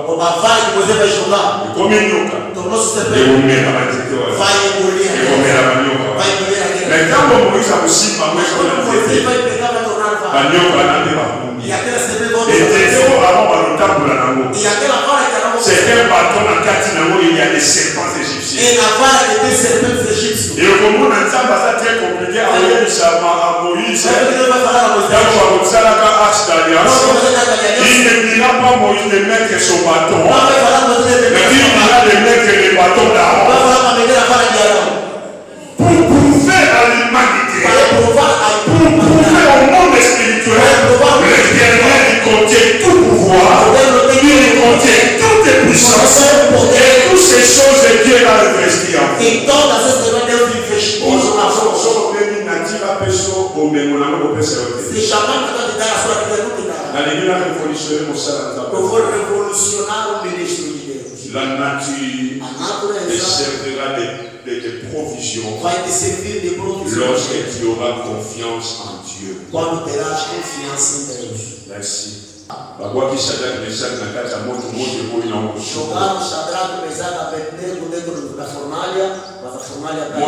uma vara que Moisés vai jogar tornou-se serpente. Vai engolir vai engolir aquele. Mas quando Moisés vai pegar, vai tornar vara. E aquela serpente volta. E aquela vara que era c'est un bâton dans le il y a des serpents égyptiens. Et la vara des serpents égyptiens. Et au moment où ça va très compliqué à Moïse. Il ne dira pas Moïse de mettre son bâton. Mais il dira de mettre le bâton d'Aaron. Pour prouver à l'humanité. Pour prouver au monde spirituel. Le dernier il contient tout pouvoir. Il contient toute puissance. Et toutes ces choses que Dieu a investi en vous. Et todas essas coisas Deus investiu na sua se chamar para te dar a sua vida, não te dá. Eu vou revolucionar o ministro de Deus. La nature te servira de provision vai te servir de provisão lorsque tu auras confiance en Dieu. Quando terás confiança em Deus. Merci. Jogaram Shadrach, Mesaque e Abednego dentro da fornalha, mas a fornalha caiu.